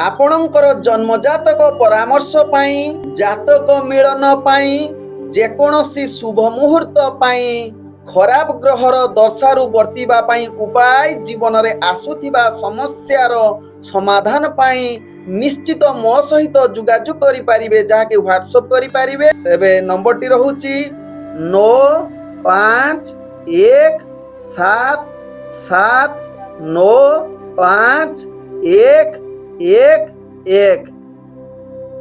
ଆପଣଙ୍କର ଜନ୍ମଜାତକ ପରାମର୍ଶ ପାଇଁ, ଜାତକ ମିଳନ ପାଇଁ, ଯେକୌଣସି ଶୁଭ ମୁହୂର୍ତ୍ତ ପାଇଁ, ଖରାପ ଗ୍ରହର ଦଶାରୁ ବର୍ତ୍ତିବା ପାଇଁ ଉପାୟ, ଜୀବନରେ ଆସୁଥିବା ସମସ୍ୟାର ସମାଧାନ ପାଇଁ ନିଶ୍ଚିତ ମୋ ସହିତ ଯୋଗାଯୋଗ କରିପାରିବେ, ଯାହାକି ହ୍ୱାଟ୍ସଆପ୍ କରିପାରିବେ। ତେବେ ନମ୍ବରଟି ରହୁଛି 9517795111।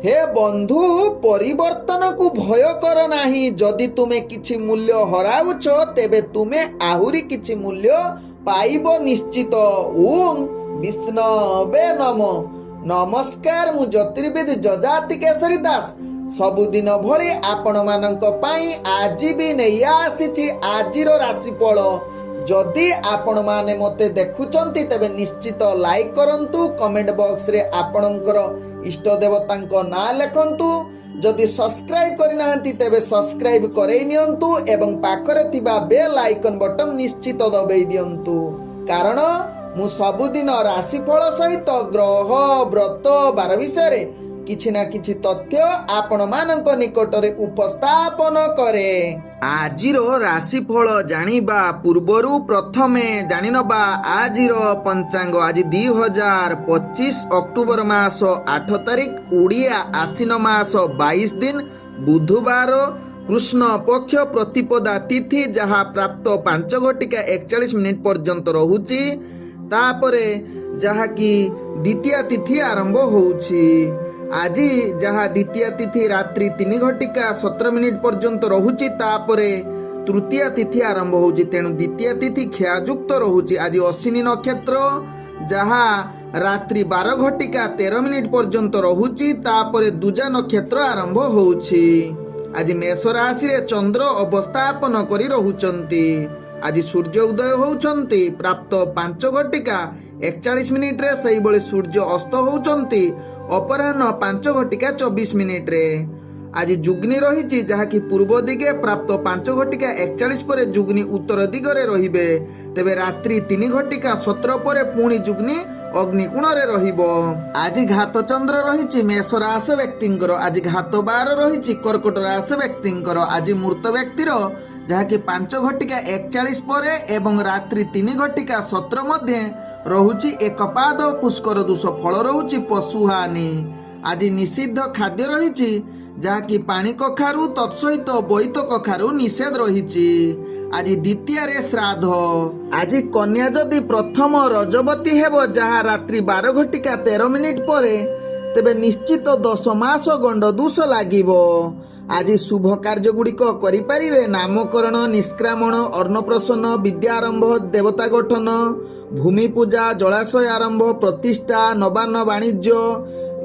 हे बंधु, परिवर्तन को भय कर नाही। जदि तुमे किछि मूल्य हराउछ तेबे तुमे आहुरी किछि मूल्य पाइब निश्चित। ओम विष्णवे नमः। नमस्कार, मु ज्योतिर्विद जजाति केसरी दास सबुदिन भली आपण मानक पई आज भी नहीं आसीछि आजिर राशिफल। जदि आपण माने मते देखुचंती तेबे निश्चित लाइक करंतु, कमेंट बॉक्स रे आपणकर इष्ट देवतांक नाम लेखंतु। जदि सब्सक्राइब करिनाहंती तेबे सब्सक्राइब करई नियंतु एवं पाखरे थिबा बेल आइकन बटन निश्चित दबाई दियंतु, कारण मु सबुदिन राशिफल सहित ग्रह व्रत बार विषय किछि ना किछि तथ्य आपण मानक निकटरे उपस्थापन करे। आजिर राशिफल जानिबा पूर्वरु प्रथमे जानिनबा आजिर पंचांग। आज 2025 अक्टोबर मास 8 तारिख, उड़िया आश्विन मास 22 दिन, बुधवार, कृष्ण पक्ष प्रतिपदा तिथि, जहाँ प्राप्त 5 घटिका 41 मिनिट पर्यंत रहुची। तापरे जहा कि द्वितीय तिथि आरंभ होउची। आज जहाँ द्वितीय तिथि रात्रि 3 घटिका 17 मिनिट पर्यंत रहुची। तापरे तृतीय तिथि आरंभ होउची, तेणु द्वितीय तिथि क्षययुक्त रहुची। आज अश्विनी नक्षत्र जहाँ रात्रि 12 घटिका 13 मिनिट पर्यंत रहुची। तापरे दूजा नक्षत्र आरंभ होउची। आज मेष राशि रे चंद्र अवस्थापन करी रहुचंती। आज सूर्य उदय होउचंती प्राप्त 5 घटिका 41 मिनिट रे। सही बळे सूर्य अस्त होउचंती अपराह्न 5 घटिका 24 मिनिट रे। आज जुग्नि रही जहाँ कि पूर्व दिगे प्राप्त 5 घटिका 41 पर जुग्नि उत्तर दिगरे रहिबे। तेबे रात्रि 3 घटिका 17 पर पुणी जुग्नि अग्निकोण रे रहिबो। आज घात चंद्र रही मेष राशि व्यक्तिंकर। आज घात बार रही कर्कट राशि व्यक्तिंकर। आज मृत व्यक्तिर जहाँ कि 5 घटिका 41 पर एवं रात्रि 3 घटिका 17 मध्य रहुची एकपाद पुष्कर दोष फल रहुची पशुहानि। आज निषिद्ध खाद्य रही जहाँ कि पानी कखारु तत्सहित बोईत कखारु निषेध रही। आज द्वितीय रे श्राद्ध। आज कन्या जदि प्रथम रजवती हेबो जहाँ रात्रि 12 घटिका 13 मिनिट पर, तेबे निश्चित 10 मास गंड दोष लागिबो। आज शुभ कार्य गुड़िक करिपारिबे। नामकरण, निष्क्रामण, अन्नप्रसन, विद्यारंभ, देवता गठन, भूमि पूजा, जलाशय आरंभ, प्रतिष्ठा, नवान्न वाणिज्य,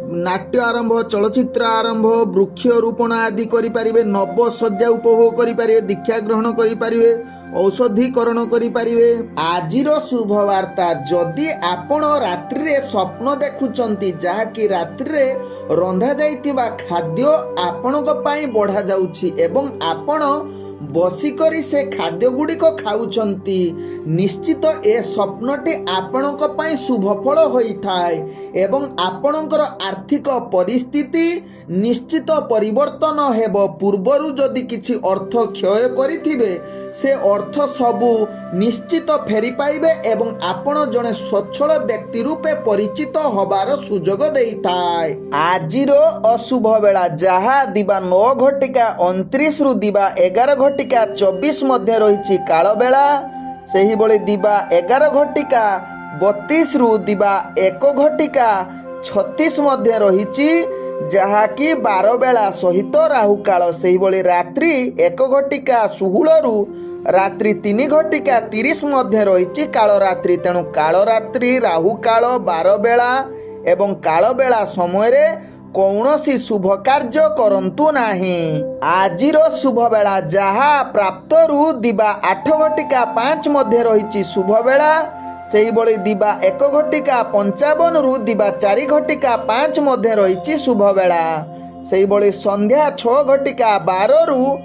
नाट्य आरंभ, चलचित्र आरंभ, वृक्षरोपण आदि करिपारिबे। नव सज्जा उपभोग करिपारिबे, दीक्षा ग्रहण करिपारिबे, औषधीकरण करिपारिबे। आजिर शुभ वार्ता, जदि आपण रात्रि रे स्वप्न देखुचंती जहा कि रात्रि रे रंधा जाइतिबा खाद्य आपणक पई बढ़ा जाउछि एवं आपण बसिकरी से खाद्य गुड़िक खाउचंती, निश्चित ए स्वप्नटी आपणक पई शुभ फल होइथाय एवं आपणकर आर्थिक परिस्थिति निश्चित परिवर्तन हेबो। पूर्वरु जदि किछि अर्थ क्षय करिथिबे से अर्थ सबु निश्चित फेरी पाइबे एवं आपण जने स्वच्छल व्यक्ति रूपे परिचित हबार सुजोग देइथाय। आजिर अशुभ बेला जहा दिबा 9 घटिका 29 रु दिबा 11 घटिका 24 मध्य रही काल बेला। सही बळे दिबा 11 घटिका 32 रु दिबा 1 घटिका 36 मध्य रही, जहा कि 12 बेला सहित राहु काल। सही बळे रात्रि 1 घटिका 16 रु रात्रि 3 घटिका 30 मध्य रही काल रात्रि। तेणु काल रात्रि, राहु काल, 12 बेला एवं काल बेला समय रे कौनसी शुभ कार्य करंतु नाही। आजिर शुभ बेला जहा प्राप्त रु दिबा 8 घटिका 5 मध्य रही शुभ बेला। सही बळे दिबा 1 घटिका 55 रु दिबा 4 घटिका 5 मध्य रही शुभ बेला। सही बळे संध्या 6 घटिका 12 रु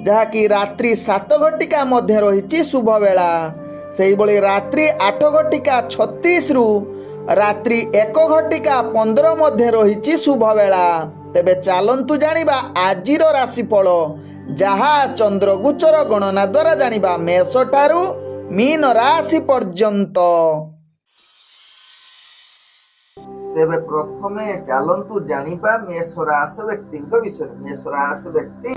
जहा कि रात्रि 7 घटिका मध्य रही शुभ बेला। सही बळे रात्रि 8 घटिका 36 रु ରାତ୍ରି 1:15 ମଧ୍ୟ ରହିଛି ଶୁଭ ବେଳା। ତେବେ ଚାଲନ୍ତୁ ଜାଣିବା ଆଜିର ରାଶିଫଳ, ଯାହା ଚନ୍ଦ୍ରଗୋଚର ଗଣନା ଦ୍ୱାରା ଜାଣିବା ମେଷ ଠାରୁ ମୀନ ରାଶି ପର୍ଯ୍ୟନ୍ତ। ତେବେ ପ୍ରଥମେ ଚାଲନ୍ତୁ ଜାଣିବା ମେଷ ରାଶି ବ୍ୟକ୍ତିଙ୍କ ବିଷୟରେ। ମେଷ ରାଶି ବ୍ୟକ୍ତି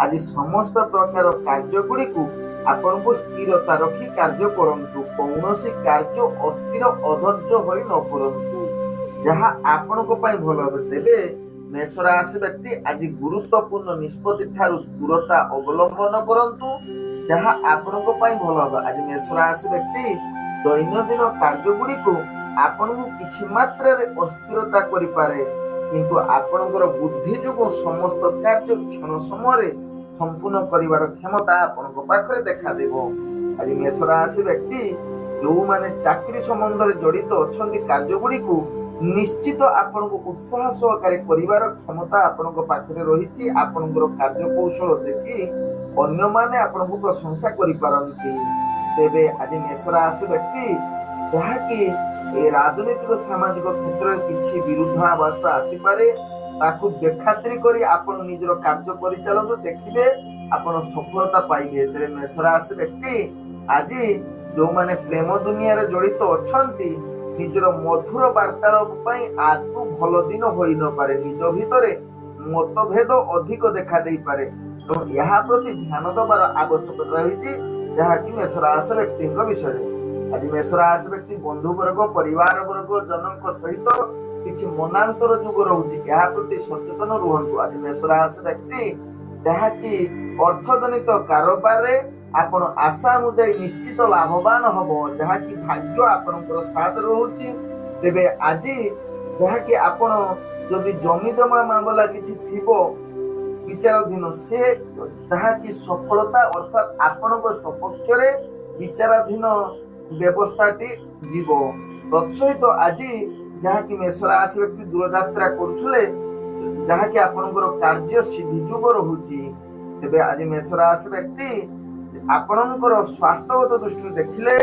ଆଜି ସମସ୍ତ ପ୍ରକାର କାର୍ଯ୍ୟ ଗୁଡ଼ିକୁ ଆପଣଙ୍କୁ ସ୍ଥିରତା ରଖି କାର୍ଯ୍ୟ କରନ୍ତୁ। କୌଣସି କାର୍ଯ୍ୟ ଅସ୍ଥିର ଅଧୈର୍ଯ୍ୟ ହୋଇ ନ କରନ୍ତୁ, ଯାହା ଆପଣଙ୍କ ପାଇଁ ଭଲ ହେବ। ତେବେ ମେଷ ରାଶି ବ୍ୟକ୍ତି ଆଜି ଗୁରୁତ୍ୱପୂର୍ଣ୍ଣ ନିଷ୍ପତ୍ତି ଠାରୁ ଦୂରତା ଅବଲମ୍ବନ କରନ୍ତୁ, ଯାହା ଆପଣଙ୍କ ପାଇଁ ଭଲ ହେବ। ଆଜି ମେଷ ରାଶି ବ୍ୟକ୍ତି ଦୈନନ୍ଦିନ କାର୍ଯ୍ୟ ଗୁଡ଼ିକୁ ଆପଣଙ୍କୁ କିଛି ମାତ୍ରାରେ ଅସ୍ଥିରତା କରିପାରେ, କିନ୍ତୁ ଆପଣଙ୍କର ବୁଦ୍ଧି ଯୋଗୁଁ ସମସ୍ତ କାର୍ଯ୍ୟ କ୍ଷଣ ସମୟରେ ସମ୍ପୂର୍ଣ୍ଣ କରିବାର କ୍ଷମତା ଆପଣଙ୍କ ପାଖରେ ଦେଖାଦେବ। ଆଜି ମେଷ ରାଶି ବ୍ୟକ୍ତି ଯେଉଁମାନେ ଚାକିରି ସମ୍ବନ୍ଧରେ ଜଡ଼ିତ ଅଛନ୍ତି, କାର୍ଯ୍ୟ ଗୁଡ଼ିକୁ ନିଶ୍ଚିତ ଆପଣଙ୍କୁ ଉତ୍ସାହ ସହକାରେ କରିବାର କ୍ଷମତା ଆପଣଙ୍କ ପାଖରେ ରହିଛି। ଆପଣଙ୍କର କାର୍ଯ୍ୟ କୌଶଳ ଦେଖି ଅନ୍ୟମାନେ ଆପଣଙ୍କୁ ପ୍ରଶଂସା କରିପାରନ୍ତି। ତେବେ ଆଜି ମେଷ ରାଶି ବ୍ୟକ୍ତି ଯାହାକି ଏ ରାଜନୈତିକ ସାମାଜିକ କ୍ଷେତ୍ରରେ କିଛି ବିରୁଦ୍ଧାଭାସ ଆସିପାରେ, ତାକୁ ବେଖାତିର କରି ଆପଣ ନିଜର କାର୍ଯ୍ୟ କରିଚାଲନ୍ତୁ, ଦେଖିବେ ଆପଣ ସଫଳତା ପାଇବେ। ତେବେ ମେଷ ରାଶି ବ୍ୟକ୍ତି ଆଜି ଯେଉଁମାନେ ପ୍ରେମ ଦୁନିଆରେ ଜଡ଼ିତ ଅଛନ୍ତି, ନିଜର ମଧୁର ବାର୍ତ୍ତାଳାପ ପାଇଁ ଆଦୌ ଭଲ ଦିନ ହୋଇନପାରେ। ନିଜ ଭିତରେ ମତଭେଦ ଅଧିକ ଦେଖା ଦେଇପାରେ, ତେଣୁ ଏହା ପ୍ରତି ଧ୍ୟାନ ଦେବାର ଆବଶ୍ୟକତା ରହିଛି, ଯାହାକି ମେଷ ରାଶି ବ୍ୟକ୍ତିଙ୍କ ବିଷୟରେ। ଆଜି ମେଷ ରାଶି ବ୍ୟକ୍ତି ବନ୍ଧୁ ବର୍ଗ, ପରିବାର ବର୍ଗ ଜନଙ୍କ ସହିତ କିଛି ମନାନ୍ତର ଯୁଗ ରହୁଛି, ଏହା ପ୍ରତି ସଚେତନ ରୁହନ୍ତୁ। ଆଜି ମେଷ ରାଶି ବ୍ୟକ୍ତି ଯାହାକି ଅର୍ଥଜନିତ କାରବାରରେ ଆପଣ ଆଶା ଅନୁଯାୟୀ ନିଶ୍ଚିତ ଲାଭବାନ ହବ, ଯାହାକି ଭାଗ୍ୟ ଆପଣଙ୍କର ସାଥ ରହୁଛି। ତେବେ ଆଜି ଯାହାକି ଆପଣ ଯଦି ଜମି ଜମା ମାମଲା କିଛି ଥିବ ବିଚାରାଧୀନ, ସେ ଯାହାକି ସଫଳତା ଅର୍ଥାତ୍ ଆପଣଙ୍କ ସପକ୍ଷରେ ବିଚାରାଧୀନ ବ୍ୟବସ୍ଥାଟି ଯିବ। ତତ୍ସହିତ ଆଜି ଯାହାକି ମେଷ ରାଶି ବ୍ୟକ୍ତି ଦୂରଯାତ୍ରା କରୁଥିଲେ, ଯାହାକି ଆପଣଙ୍କର କାର୍ଯ୍ୟ ସିଦ୍ଧି ଯୋଗ ରହୁଛି। ତେବେ ଆଜି ମେଷ ରାଶି ବ୍ୟକ୍ତି ଆପଣଙ୍କର ସ୍ୱାସ୍ଥ୍ୟଗତ ଦୃଷ୍ଟିରୁ ଦେଖିଲେ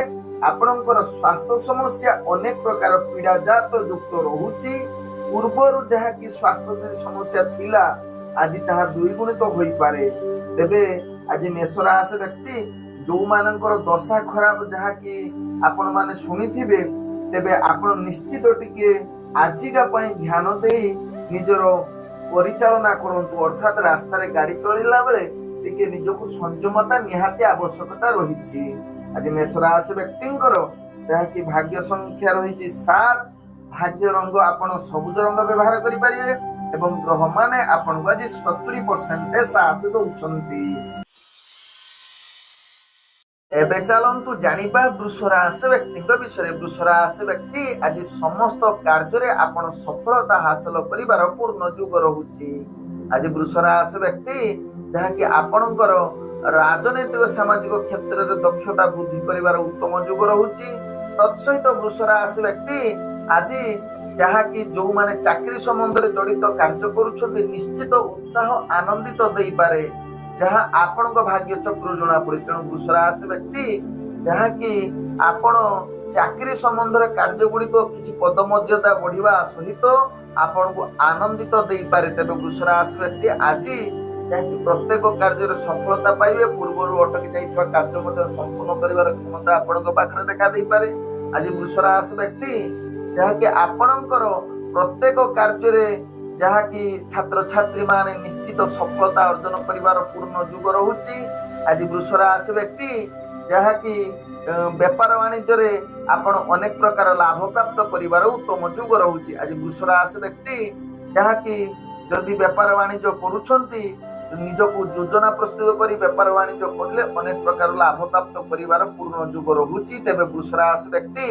ଆପଣଙ୍କର ସ୍ୱାସ୍ଥ୍ୟ ସମସ୍ୟା ଅନେକ ପ୍ରକାର ପୀଡ଼ାଜାତ ଯୁକ୍ତ ରହୁଛି। ପୂର୍ବରୁ ଯାହାକି ସ୍ୱାସ୍ଥ୍ୟ ସମସ୍ୟା ଥିଲା, ଆଜି ତାହା ଦ୍ୱିଗୁଣିତ ହୋଇପାରେ। ତେବେ ଆଜି ମେଷ ରାଶି ବ୍ୟକ୍ତି ଯେଉଁମାନଙ୍କର ଦଶା ଖରାପ ଯାହାକି ଆପଣମାନେ ଶୁଣିଥିବେ, ତେବେ ଆପଣ ନିଶ୍ଚିତ ଟିକେ ଆଜିକା ପାଇଁ ଧ୍ୟାନ ଦେଇ ନିଜର ପରିଚାଳନା କରନ୍ତୁ, ଅର୍ଥାତ୍ ରାସ୍ତାରେ ଗାଡ଼ି ଚଳିଲା ବେଳେ ଟିକେ ନିଜକୁ ସଂଯମତା ନିହାତି ଆବଶ୍ୟକତା ରହିଛି। ଆଜି ମେଷ ରାଶି ବ୍ୟକ୍ତିଙ୍କର ଯାହାକି ଭାଗ୍ୟ ସଂଖ୍ୟା ରହିଛି 7, ଭାଗ୍ୟ ରଙ୍ଗ ଆପଣ ସବୁଜ ରଙ୍ଗ ବ୍ୟବହାର କରିପାରିବେ ଏବଂ ଗ୍ରହମାନେ ଆପଣଙ୍କୁ ଆଜି 70% ସାଥ ଦଉଛନ୍ତି। ଏବେ ଚାଲନ୍ତୁ ଜାଣିବା ବୃଷ ରାଶି ବ୍ୟକ୍ତିଙ୍କ ବିଷୟରେ। ବୃଷ ରାଶି ବ୍ୟକ୍ତି ଆଜି ସମସ୍ତ କାର୍ଯ୍ୟରେ ଆପଣ ସଫଳତା ହାସଲ କରିବାର ପୂର୍ଣ୍ଣ ଯୁଗ ରହୁଛି। ଆଜି ବୃଷ ରାଶି ବ୍ୟକ୍ତି ଯାହାକି ଆପଣଙ୍କର ରାଜନୈତିକ ସାମାଜିକ କ୍ଷେତ୍ରରେ ଦକ୍ଷତା ବୃଦ୍ଧି କରିବାର ଉତ୍ତମ ଯୁଗ ରହୁଛି। ତତ୍ସହିତ ବୃଷ ରାଶି ବ୍ୟକ୍ତି ଆଜି ଯାହାକି ଯେଉଁମାନେ ଚାକିରି ସମ୍ବନ୍ଧରେ ଜଡ଼ିତ କାର୍ଯ୍ୟ କରୁଛନ୍ତି, ନିଶ୍ଚିତ ଉତ୍ସାହ ଆନନ୍ଦିତ ଦେଇପାରେ, ଯାହା ଆପଣଙ୍କ ଭାଗ୍ୟ ଚକ୍ର ଜଣାପଡ଼େ। ତେଣୁ ବୃଷ ରାଶି ବ୍ୟକ୍ତି ଯାହାକି ଆପଣ ଚାକିରି ସମ୍ବନ୍ଧରେ କାର୍ଯ୍ୟ ଗୁଡ଼ିକ କିଛି ପଦମର୍ଯ୍ୟାଦା ବଢ଼ିବା ସହିତ ଆପଣଙ୍କୁ ଆନନ୍ଦିତ ଦେଇପାରେ। ତେବେ ବୃଷ ରାଶି ବ୍ୟକ୍ତି ଆଜି ଯାହାକି ପ୍ରତ୍ୟେକ କାର୍ଯ୍ୟରେ ସଫଳତା ପାଇବେ, ପୂର୍ବରୁ ଅଟକି ଯାଇଥିବା କାର୍ଯ୍ୟ ମଧ୍ୟ ସମ୍ପୂର୍ଣ୍ଣ କରିବାର କ୍ଷମତା ଆପଣଙ୍କ ପାଖରେ ଦେଖା ଦେଇପାରେ। ଆଜି ବୃଷ ରାଶି ବ୍ୟକ୍ତି ଯାହାକି ଆପଣଙ୍କର ପ୍ରତ୍ୟେକ କାର୍ଯ୍ୟରେ ଯାହାକି ଛାତ୍ରଛାତ୍ରୀ ମାନେ ନିଶ୍ଚିତ ସଫଳତା ଅର୍ଜନ କରିବାର ପୂର୍ଣ୍ଣ ଯୁଗ ରହୁଛି। ଆଜି ବୃଷ ରାଶି ବ୍ୟକ୍ତି ଯାହାକି ବେପାର ବାଣିଜ୍ୟରେ ଆପଣ ଅନେକ ପ୍ରକାର ଲାଭ ପ୍ରାପ୍ତ କରିବାର ଉତ୍ତମ ଯୁଗ ରହୁଛି। ଆଜି ବୃଷ ରାଶି ବ୍ୟକ୍ତି ଯାହାକି ଯଦି ବେପାର ବାଣିଜ୍ୟ କରୁଛନ୍ତି, ନିଜକୁ ଯୋଜନା ପ୍ରସ୍ତୁତ କରି ବେପାର ବାଣିଜ୍ୟ କରିଲେ ଅନେକ ପ୍ରକାର ଲାଭ ପ୍ରାପ୍ତ କରିବାର ପୂର୍ଣ୍ଣ ଯୁଗ ରହୁଛି। ତେବେ ବୃଷ ରାଶି ବ୍ୟକ୍ତି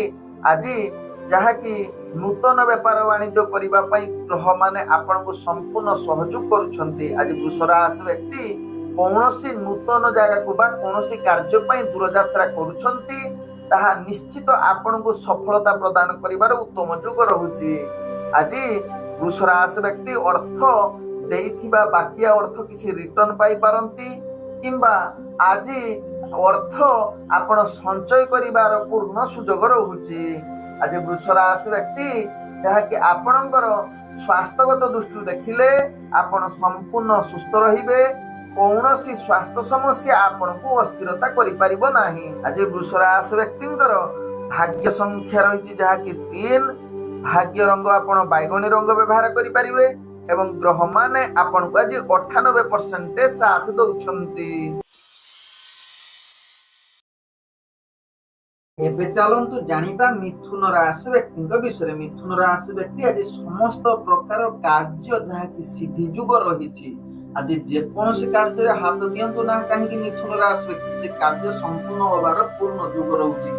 ଆଜି ଯାହାକି ନୂତନ ବେପାର ବାଣିଜ୍ୟ କରିବା ପାଇଁ ଗ୍ରହମାନେ ଆପଣଙ୍କୁ ସମ୍ପୂର୍ଣ୍ଣ ସହଯୋଗ କରୁଛନ୍ତି। ଆଜି ବୃଷ ରାଶି ବ୍ୟକ୍ତି କୌଣସି ନୂତନ ଜାଗାକୁ ବା କୌଣସି କାର୍ଯ୍ୟ ପାଇଁ ଦୂରଯାତ୍ରା କରୁଛନ୍ତି, ତାହା ନିଶ୍ଚିତ ଆପଣଙ୍କୁ ସଫଳତା ପ୍ରଦାନ କରିବାର ଉତ୍ତମ ଯୁଗ ରହୁଛି। ଆଜି ବୃଷ ରାଶି ବ୍ୟକ୍ତି ଅର୍ଥ ଦେଇଥିବା ବାକିଆ ଅର୍ଥ କିଛି ରିଟର୍ଣ୍ଣ ପାଇପାରନ୍ତି, କିମ୍ବା ଆଜି ଅର୍ଥ ଆପଣ ସଞ୍ଚୟ କରିବାର ପୂର୍ଣ୍ଣ ସୁଯୋଗ ରହୁଛି। आज वृष राशि व्यक्ति ଯାହାକି ଆପଣଙ୍କର ସ୍ୱାସ୍ଥ୍ୟଗତ ଦୃଷ୍ଟିରୁ ଦେଖିଲେ ଆପଣ ସମ୍ପୂର୍ଣ୍ଣ ସୁସ୍ଥ ରହିବେ। କୌଣସି ସ୍ୱାସ୍ଥ୍ୟ ସମସ୍ୟା ଆପଣଙ୍କୁ ଅସ୍ଥିରତା କରିପାରିବ ନାହିଁ। ଆଜି ବୃଷ ରାଶି ବ୍ୟକ୍ତିଙ୍କର ଭାଗ୍ୟ ସଂଖ୍ୟା ରହିଛି ଯାହାକି 3। ଭାଗ୍ୟ ରଙ୍ଗ ଆପଣ ବାଇଗଣୀ ରଙ୍ଗ ବ୍ୟବହାର କରିପାରିବେ ଏବଂ ଗ୍ରହମାନେ ଆପଣଙ୍କୁ ଆଜି 98% ସାଥ ଦଉଛନ୍ତି। ଏବେ ଚାଲନ୍ତୁ ଜାଣିବା ମିଥୁନ ରାଶି ବ୍ୟକ୍ତିଙ୍କ ବିଷୟରେ। ମିଥୁନ ରାଶି ବ୍ୟକ୍ତି ଆଜି ସମସ୍ତ ପ୍ରକାର କାର୍ଯ୍ୟ ଯାହାକି ସିଦ୍ଧି ଯୁଗ ରହିଛି। ଆଜି ଯେକୌଣସି କାର୍ଯ୍ୟରେ ହାତ ଦିଅନ୍ତୁ ନା କାହିଁକି ମିଥୁନ ରାଶି ବ୍ୟକ୍ତି ସେ କାର୍ଯ୍ୟ ସମ୍ପୂର୍ଣ୍ଣ ହେବାର ପୂର୍ଣ୍ଣ ଯୁଗ ରହୁଛି,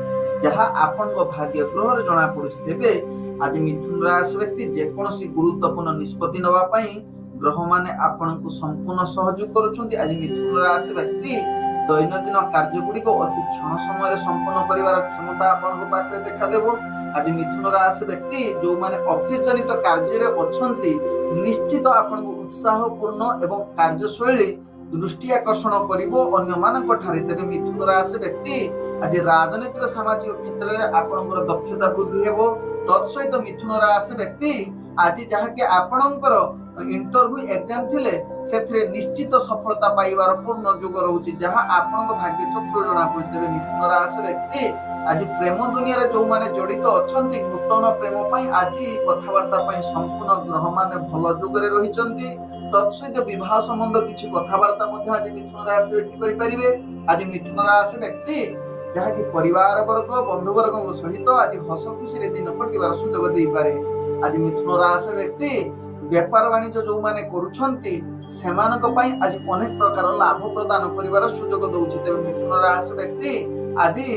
ଯାହା ଆପଣଙ୍କ ଭାଗ୍ୟ ଗ୍ରହରେ ଜଣା ପଡୁଛି। ତେବେ ଆଜି ମିଥୁନ ରାଶି ବ୍ୟକ୍ତି ଯେକୌଣସି ଗୁରୁତ୍ୱପୂର୍ଣ୍ଣ ନିଷ୍ପତ୍ତି ନେବା ପାଇଁ ଗ୍ରହମାନେ ଆପଣଙ୍କୁ ସମ୍ପୂର୍ଣ୍ଣ ସହଯୋଗ କରୁଛନ୍ତି। ଆଜି ମିଥୁନ ରାଶି ବ୍ୟକ୍ତି ଦୈନନ୍ଦିନ କାର୍ଯ୍ୟ ଗୁଡିକ ଅତି କ୍ଷଣ ସମୟରେ ସମ୍ପନ୍ନ କରିବାର କ୍ଷମତା ଆପଣଙ୍କ ପାଖରେ ଦେଖାଦେବ। ଆଜି ମିଥୁନ ରାଶି ବ୍ୟକ୍ତି ଯୋଉମାନେ ଅଫିସ ଜନିତ କାର୍ଯ୍ୟରେ ଅଛନ୍ତି ନିଶ୍ଚିତ ଆପଣଙ୍କୁ ଉତ୍ସାହପୂର୍ଣ୍ଣ ଏବଂ କାର୍ଯ୍ୟଶୈଳୀ ଦୃଷ୍ଟି ଆକର୍ଷଣ କରିବ ଅନ୍ୟମାନଙ୍କ ଠାରେ। ତେବେ ମିଥୁନ ରାଶି ବ୍ୟକ୍ତି ଆଜି ରାଜନୈତିକ ସାମାଜିକ କ୍ଷେତ୍ରରେ ଆପଣଙ୍କର ଦକ୍ଷତା ବୃଦ୍ଧି ହେବ। ତତ୍ସହିତ ମିଥୁନ ରାଶି ବ୍ୟକ୍ତି ଆଜି ଯାହାକି ଆପଣଙ୍କର ଇଣ୍ଟରଭ୍ୟୁ ଏକ୍ଜାମ ଥିଲେ ସେଥିରେ ନିଶ୍ଚିତ ସଫଳତା ପାଇବାର ପୂର୍ଣ୍ଣ ଯୁଗ ରହୁଛି, ଯାହା ଆପଣଙ୍କ ଭାଗ୍ୟ ଚକ୍ର ଜଣା ପଡୁଛି। ତେବେ ମିଥୁନ ରାଶି ବ୍ୟକ୍ତି ଆଜି ପ୍ରେମ ଦୁନିଆରେ ଯୋଉମାନେ ଜଡିତ ଅଛନ୍ତି ନୂତନ ପ୍ରେମ ପାଇଁ ଆଜି କଥାବାର୍ତ୍ତା ପାଇଁ ସମ୍ପୂର୍ଣ୍ଣ ଗ୍ରହମାନେ ଭଲ ଯୁଗରେ ରହିଛନ୍ତି। ତତ୍ସହିତ ବିବାହ ସମ୍ବନ୍ଧ କିଛି କଥାବାର୍ତ୍ତା ମଧ୍ୟ ଆଜି ମିଥୁନ ରାଶି ବ୍ୟକ୍ତି କରିପାରିବେ। ଆଜି ମିଥୁନ ରାଶି ବ୍ୟକ୍ତି ଯାହାକି ପରିବାର ବର୍ଗ ବନ୍ଧୁବର୍ଗଙ୍କ ସହିତ ଆଜି ହସ ଖୁସିରେ ଦିନ କଟିବାର ସୁଯୋଗ ଦେଇପାରେ। ଆଜି ମିଥୁନ ରାଶି ବ୍ୟକ୍ତି ବେପାର ବାଣିଜ୍ୟ ଯୋଉମାନେ କରୁଛନ୍ତି ସେମାନଙ୍କ ପାଇଁ ଆଜି ଅନେକ ପ୍ରକାର ଲାଭ ପ୍ରଦାନ କରିବାର ସୁଯୋଗ ଦଉଛି। ତେବେ ମିଥୁନ ରାଶି ବ୍ୟକ୍ତି ଆଜି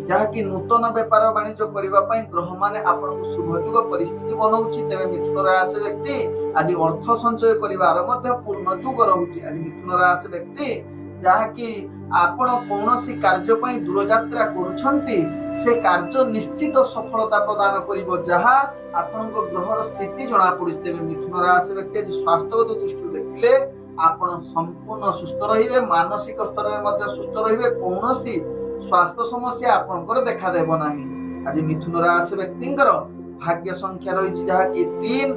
ଯାହାକି ନୂତନ ବେପାର ବାଣିଜ୍ୟ କରିବା ପାଇଁ ଗ୍ରହମାନେ ଆପଣଙ୍କୁ ଶୁଭଯୋଗ ପରିସ୍ଥିତି ବନଉଛି। ତେବେ ମିଥୁନ ରାଶି ବ୍ୟକ୍ତି ଆଜି ଅର୍ଥ ସଞ୍ଚୟ କରିବାର ମଧ୍ୟ ପୂର୍ଣ୍ଣ ଯୁଗ ରହୁଛି। ଆଜି ମିଥୁନ ରାଶି ବ୍ୟକ୍ତି ଯାହାକି ଆପଣ କୌଣସି କାର୍ଯ୍ୟ ପାଇଁ ଦୂରଯାତ୍ରା କରୁଛନ୍ତି ସେ କାର୍ଯ୍ୟ ନିଶ୍ଚିତ ସଫଳତା ପ୍ରଦାନ କରିବ, ଯାହା ଆପଣଙ୍କ ଗ୍ରହର ସ୍ଥିତି ଜଣା ପଡୁଛି। ତେବେ ମିଥୁନ ରାଶି ବ୍ୟକ୍ତି ଆଜି ସ୍ୱାସ୍ଥ୍ୟଗତ ଦୃଷ୍ଟିରୁ ଦେଖିଲେ ଆପଣ ସମ୍ପୂର୍ଣ୍ଣ ସୁସ୍ଥ ରହିବେ, ମାନସିକ ସ୍ତରରେ ମଧ୍ୟ ସୁସ୍ଥ ରହିବେ। କୌଣସି ସ୍ୱାସ୍ଥ୍ୟ ସମସ୍ୟା ଆପଣଙ୍କର ଦେଖାଦେବ ନାହିଁ। ଆଜି ମିଥୁନ ରାଶି ବ୍ୟକ୍ତିଙ୍କର ଭାଗ୍ୟ ସଂଖ୍ୟା ରହିଛି ଯାହାକି 3।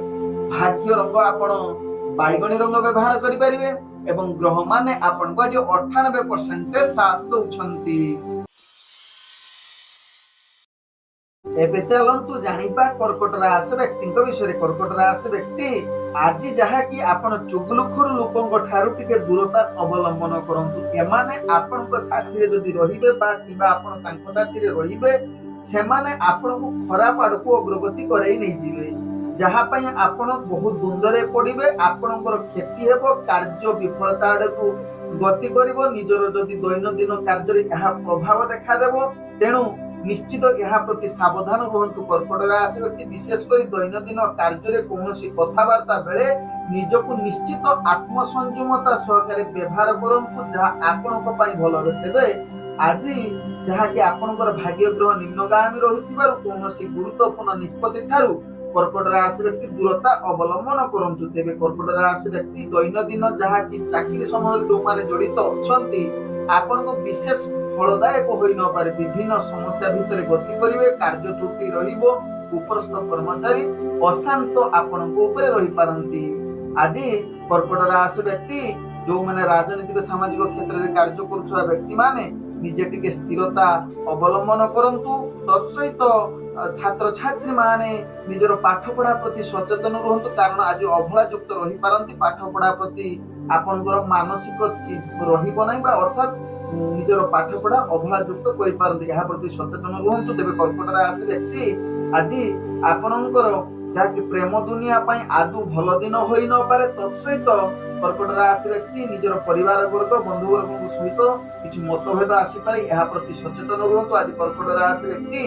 ଭାଗ୍ୟ ରଙ୍ଗ ଆପଣ ବାଇଗଣୀ ରଙ୍ଗ ବ୍ୟବହାର କରିପାରିବେ ଏବଂ ଗ୍ରହମାନେ ଆପଣଙ୍କୁ ଆଜି 98% ସାଥ ଦଉଛନ୍ତି। ଏବେ ଚାଲନ୍ତୁ ଜାଣିବା କର୍କଟ ରାଶି ବ୍ୟକ୍ତିଙ୍କ ବିଷୟରେ। କର୍କଟ ରାଶି ବ୍ୟକ୍ତି ଆଜି ଯାହାକି ଆପଣ ଚୁଗୁଲଖୋର ଲୋକଙ୍କ ଠାରୁ ଟିକେ ଦୂରତା ଅବଲମ୍ବନ କରନ୍ତୁ। ଏମାନେ ଆପଣଙ୍କ ସାଥିରେ ଯଦି ରହିବେ ବା କିମ୍ବା ଆପଣ ତାଙ୍କ ସାଥିରେ ରହିବେ ସେମାନେ ଆପଣଙ୍କୁ ଖରାପ ଆଡକୁ ଅଗ୍ରଗତି କରାଇ ନେଇଯିବେ, ଯାହା ପାଇଁ ଆପଣ ବହୁତ ଦ୍ୱନ୍ଦ୍ୱରେ ପଡିବେ। ଆପଣଙ୍କର କ୍ଷତି ହେବ, କାର୍ଯ୍ୟ ବିଫଳତା ଆଡକୁ ଗତି କରିବ। ନିଜର ଯଦି ଦୈନନ୍ଦିନ କାର୍ଯ୍ୟରେ ଏହା ପ୍ରଭାବ ଦେଖାଦେବ, ତେଣୁ ନିଶ୍ଚିତ ଏହା ପ୍ରତି ସାବଧାନ ରୁହନ୍ତୁ। କର୍କଟ ରାଶି ବ୍ୟକ୍ତି ବିଶେଷ କରି ଦୈନନ୍ଦିନ କାର୍ଯ୍ୟରେ କୌଣସି କଥାବାର୍ତ୍ତା ବେଳେ ନିଜକୁ ନିଶ୍ଚିତ ଆତ୍ମସଂଯମତା ସହକାରେ ବ୍ୟବହାର କରନ୍ତୁ, ଯାହା ଆପଣଙ୍କ ପାଇଁ ଭଲ ହେବ। ତେବେ ଆଜି ଯାହାକି ଆପଣଙ୍କର ଭାଗ୍ୟ ଗ୍ରହ ନିମ୍ନଗାମୀ ରହୁଥିବାରୁ କୌଣସି ଗୁରୁତ୍ୱପୂର୍ଣ୍ଣ ନିଷ୍ପତ୍ତି ଠାରୁ କର୍କଟ ରାଶି ବ୍ୟକ୍ତି ଦୂରତା ଅବଲମ୍ବନ କରନ୍ତୁ। ତେବେ କର୍କଟ ରାଶି ବ୍ୟକ୍ତି ଦୈନନ୍ଦିନ ଯାହାକି ଚାକିରି ସମୟରେ ଯୋଉମାନେ ଜଡିତ ଅଛନ୍ତି ଆପଣଙ୍କ ବିଶେଷ ଫଳଦାୟକ ହୋଇନପାରେ। ବିଭିନ୍ନ ସମସ୍ୟା ଭିତରେ ଗତି କରିବେ, କାର୍ଯ୍ୟ ତ୍ରୁଟି ରହିବ, ଉପରସ୍ଥ କର୍ମଚାରୀ ଅଶାନ୍ତ ଆପଣଙ୍କ ଉପରେ ରହିପାରନ୍ତି। ଆଜି କର୍କଟ ରାଶି ବ୍ୟକ୍ତି ଯୋଉମାନେ ରାଜନୈତିକ ସାମାଜିକ କ୍ଷେତ୍ରରେ କାର୍ଯ୍ୟ କରୁଥିବା ବ୍ୟକ୍ତିମାନେ ନିଜେ ଟିକେ ସ୍ଥିରତା ଅବଲମ୍ବନ କରନ୍ତୁ। ତତ୍ସହିତ ଛାତ୍ରଛାତ୍ରୀ ମାନେ ନିଜର ପାଠ ପଢା ପ୍ରତି ସଚେତନ ରୁହନ୍ତୁ, କାରଣ ଆଜି ଅବହେଳା ଯୁକ୍ତ ରହିପାରନ୍ତି। ପାଠ ପଢା ପ୍ରତି ଆପଣଙ୍କର ମାନସିକ ରହିବ ନାହିଁ ବା ଅର୍ଥାତ୍ ନିଜର ପାଠ ପଢା ଅବହେଳା ଯୁକ୍ତ କରିପାରନ୍ତି, ଏହା ପ୍ରତି ସଚେତନ ରୁହନ୍ତୁ। ତେବେ କର୍କଟ ରାଶି ବ୍ୟକ୍ତି ଆଜି ଆପଣଙ୍କର ଯାହାକି ପ୍ରେମ ଦୁନିଆ ପାଇଁ ଆଦୌ ଭଲ ଦିନ ହୋଇ ନପାରେ। ତତ୍ସହିତ କର୍କଟ ରାଶି ବ୍ୟକ୍ତି ନିଜର ପରିବାର ବର୍ଗ ବନ୍ଧୁବର୍ଗଙ୍କ ସହିତ କିଛି ମତଭେଦ ଆସିପାରେ, ଏହା ପ୍ରତି ସଚେତନ ରୁହନ୍ତୁ। ଆଜି କର୍କଟ ରାଶି ବ୍ୟକ୍ତି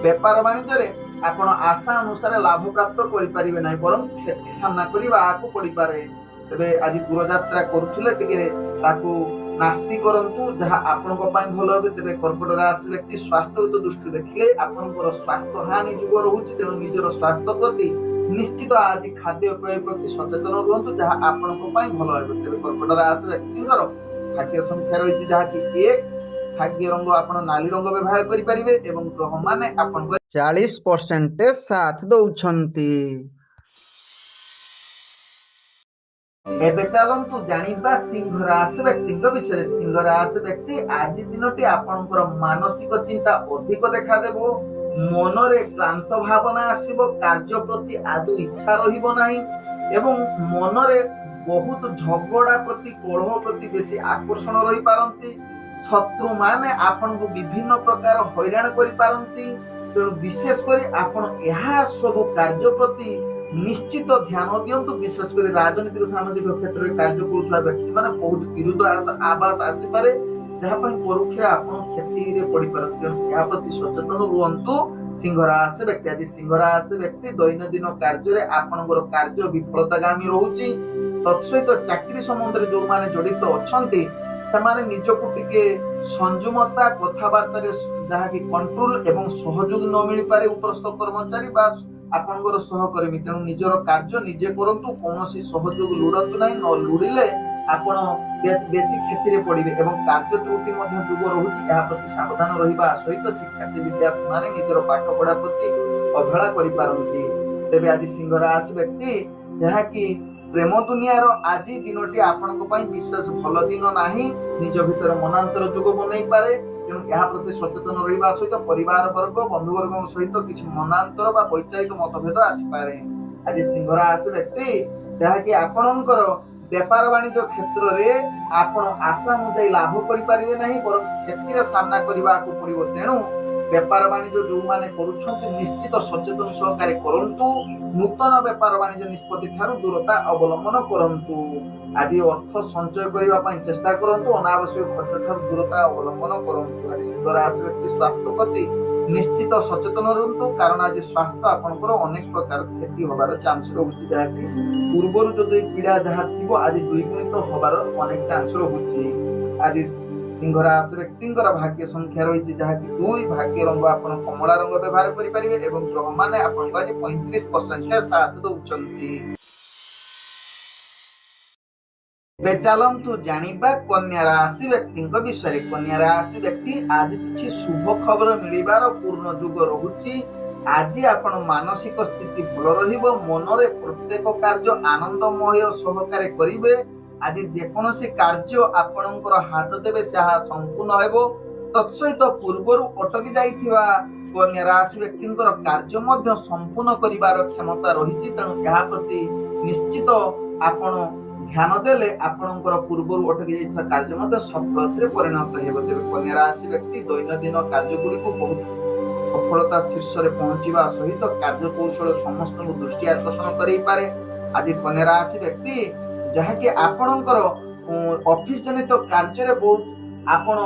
ବେପାର ବାଣିଜ୍ୟରେ ଆପଣ ଆଶା ଅନୁସାରେ ଲାଭ ପ୍ରାପ୍ତ କରିପାରିବେ ନାହିଁ, ବରଂ କ୍ଷତି ସାମ୍ନା କରିବାକୁ ପଡିପାରେ। ତେବେ ଆଜି ଦୂରଯାତ୍ରା କରୁଥିଲେ ଟିକେ ତାକୁ ନାସ୍ତି କରନ୍ତୁ, ଯାହା ଆପଣଙ୍କ ପାଇଁ ଭଲ হবে। ତେବେ କର୍କଟ ରାଶି ବ୍ୟକ୍ତି ସ୍ୱାସ୍ଥ୍ୟଗତ ଦୃଷ୍ଟିରୁ ଦେଖିଲେ ଆପଣଙ୍କର ସ୍ୱାସ୍ଥ୍ୟ ହାନି ଯୁଗ ରହୁଛି, ତେଣୁ ନିଜର ସ୍ୱାସ୍ଥ୍ୟ ପ୍ରତି ନିଶ୍ଚିତ ଆଜି ଖାଦ୍ୟପେୟ ପ୍ରତି ସଚେତନ ରୁହନ୍ତୁ, ଯାହା ଆପଣଙ୍କ ପାଇଁ ଭଲ ହେବ। ତେବେ କର୍କଟ ରାଶି ବ୍ୟକ୍ତିଙ୍କର ଭାଗ୍ୟ ସଂଖ୍ୟା ରହିଛି ଯାହାକି 1। भाग्य रंग आपण नाली रंग व्यवहार करि परिबे एवं ग्रह माने आपण 40% साथ दउछंती। एबे चलंतु जानिबा सिंह राशि व्यक्ति विषय। सिंह राशि व्यक्ति आज दिनटी आपणकर मानसिक चिंता अधिक देखा देबो, मनरे क्लांत भावना आसीबो, कार्य प्रति आदि इच्छा रहिबो नाही एवं मनरे बहुत झगड़ा प्रति कलह प्रति बेसी आकर्षण रही पारंती। शत्रु माने आपण को विभिन्न प्रकार हैरान करि पारंती। तेणु विशेष करी आपण यह सब कार्य प्रति निश्चित ध्यान दियंतु। विशेषकर राजनीतिक सामाजिक क्षेत्र में कार्य करुवा व्यक्ति माने बहुत विरुद्ध आवास आसी पारे, जहाँ परोक्ष आपण क्षति रे पड़ी पारंती। या प्रति सचेतन रुहंतु सिंह राशि व्यक्ति। आज सिंह राशि व्यक्ति दैनंदिन कार्य रे आपनकर कार्य विफलतागामी रहउची। तत्सहित चाकरी संबंध रे जो माने जड़ित अछंती सेमाने निजको टिके संयमता कथाबार्ता रे जहाँ कि कंट्रोल एवं सहयोग न मिल पारे उपरस्थ कर्मचारी बा आपनकर सहकर्मी। तेणु निजर कार्य निजे करंतु, कौनसी सहयोग लुड़ंतु नहीं। न लुड़िले आपण बेसी क्षति रे पड़िबे एवं कार्य त्रुटि मध्य जुग रहुची। या प्रति सावधान रहिबा सहित शिक्षार्थी विद्यार्थी माने निजर पाठ पढ़ा प्रति अवहेला करि पारंती। तेबे आज सिंह राशि व्यक्ति जहाँ कि प्रेम दुनिया रो आज दिनटी आपनक पई विशेष भल दिन नाही, निज भितर मनांतर जुग बनै पारे। तेणु यह प्रति सचेतन रहिबा सहित परिवार वर्ग बंधु वर्ग सहित किछि मनांतर बा वैचारिक मतभेद आसी पारे। आज सिंह राशि व्यक्ति जहाँ कि आपणकर व्यापार वाणिज्य क्षेत्र रे आपण आशा अनुसार लाभ करि पारिबे नाही, पर क्षतिर सामना करबा को पड़िबो। तेणु व्यापार वाणिज्य जो माने करूछंती निश्चित सचेतन सहकारे करंतु। नूतन व्यापार वाणिज्य निष्पत्ति ठारू दूरता अवलंबन करंतु। आदि अर्थ संचय करबा पई चेष्टा करंतु, अनावश्यक खर्च ठारू दूरता अवलंबन करंतु। आज सिंह राशि व्यक्ति स्वास्थ्य प्रति निश्चित सचेतन रहंतु, कारण आज स्वास्थ्य आपनकर अनेक प्रकार क्षति होबार चांस रहउची। जहा कि पूर्वरु जदि पीड़ा जहा थिबो आज द्विगुणित होबार अनेक चांस रहउची। आज सिंह राशि व्यक्ति भाग्य संख्या रही जहाँ कि 2 भाग्य रंग आपण कमला रंग व्यवहार करि परिबे एवं ग्रह माने आपण 35% साथ दउछंती। चलंतु जानिबा कन्या राशि व्यक्ति विषय। कन्या राशि व्यक्ति आज किछि शुभ खबर मिलिबार पूर्ण जुग रहुची। आज आपण मानसिक स्थिति भल रहिबो, मनरे प्रत्येक कार्य आनंदमय सहकारे करिवे। आज जेकोसी कार्य आपणकर हाथ देवे से संपूर्ण हेबो। तत्सहित पूर्वर अटकी जाइथिबा कन्या राशि व्यक्ति कार्य मध्य संपूर्ण करिवार क्षमता रहिछि। तेणु यह प्रति निश्चित आपण ध्यान देले आपणकर पूर्वर अटकी जाइथिबा कार्य मध्य सफलतारे परिणत हेबो। तेबे कन्या राशि व्यक्ति दैनंदिन कार्य गुडी को बहुत सफलता शीर्ष रे पहुंचीबा सहित कार्य कौशल समस्त दृष्टि आकर्षण करि पारे। आज कन्या राशि व्यक्ति जहाँ कि आपणकर ऑफिस जनित कार्य रे बहुत आपण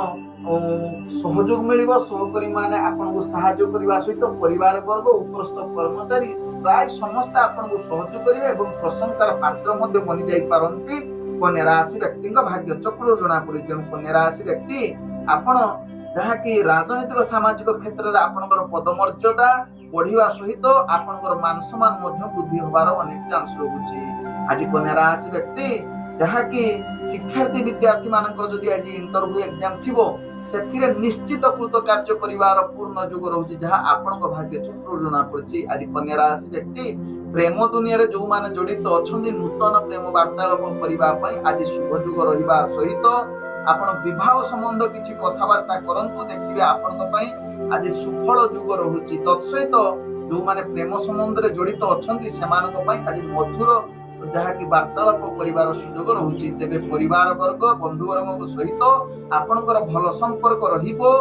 सहयोग मिलिबो। सहकर्मी माने आपण को सहायता करबा सहित परिवार वर्ग उपरस्थ कर्मचारी प्राय समस्त आपण को सहयोग करिवे एवं प्रशंसार पात्र मध्ये बनि जाई पारंती। कन्या राशि व्यक्ति भाग्य चक्र जणा पड़ी। तेणु कन्या राशि व्यक्ति आपण जहाँ कि राजनीतिक सामाजिक क्षेत्र रे आपणकर पदमर्यादा बढ़िवा सहित आपणकर मान सम्मान मध्ये वृद्धि होबार अनेक चांस रहउची। आज कन्या राशि व्यक्ति जहाँ कि शिक्षार्थी विद्यार्थी मानकर जदि आज इंटरव्यू एग्जाम थिबो सेथिरे निश्चित कृत कार्य करिवार पूर्ण जुग रहउची, जहाँ आपणक भाग्य चक्र जणा पड़छि। आज कन्या राशि व्यक्ति प्रेम दुनिया रे जो माने जड़ित अछंती नूतन प्रेम वार्तालाप करिबा पई आज शुभ जुग रहिबा सहित आपण विवाह संबंध किछि कथाबार्ता करंतु, देखिबे आपणक पई आज सुफल जुग रहउची। तत्सहित जो माने प्रेम संबंध रे जड़ित अछंती सेमानक पई आज मधुर जहाँ कि वार्तालाप करिवार सुयोग रहउची। तेबे परिवार वर्ग बंधु वर्ग सहित आपणकर भल संपर्क रहिबो,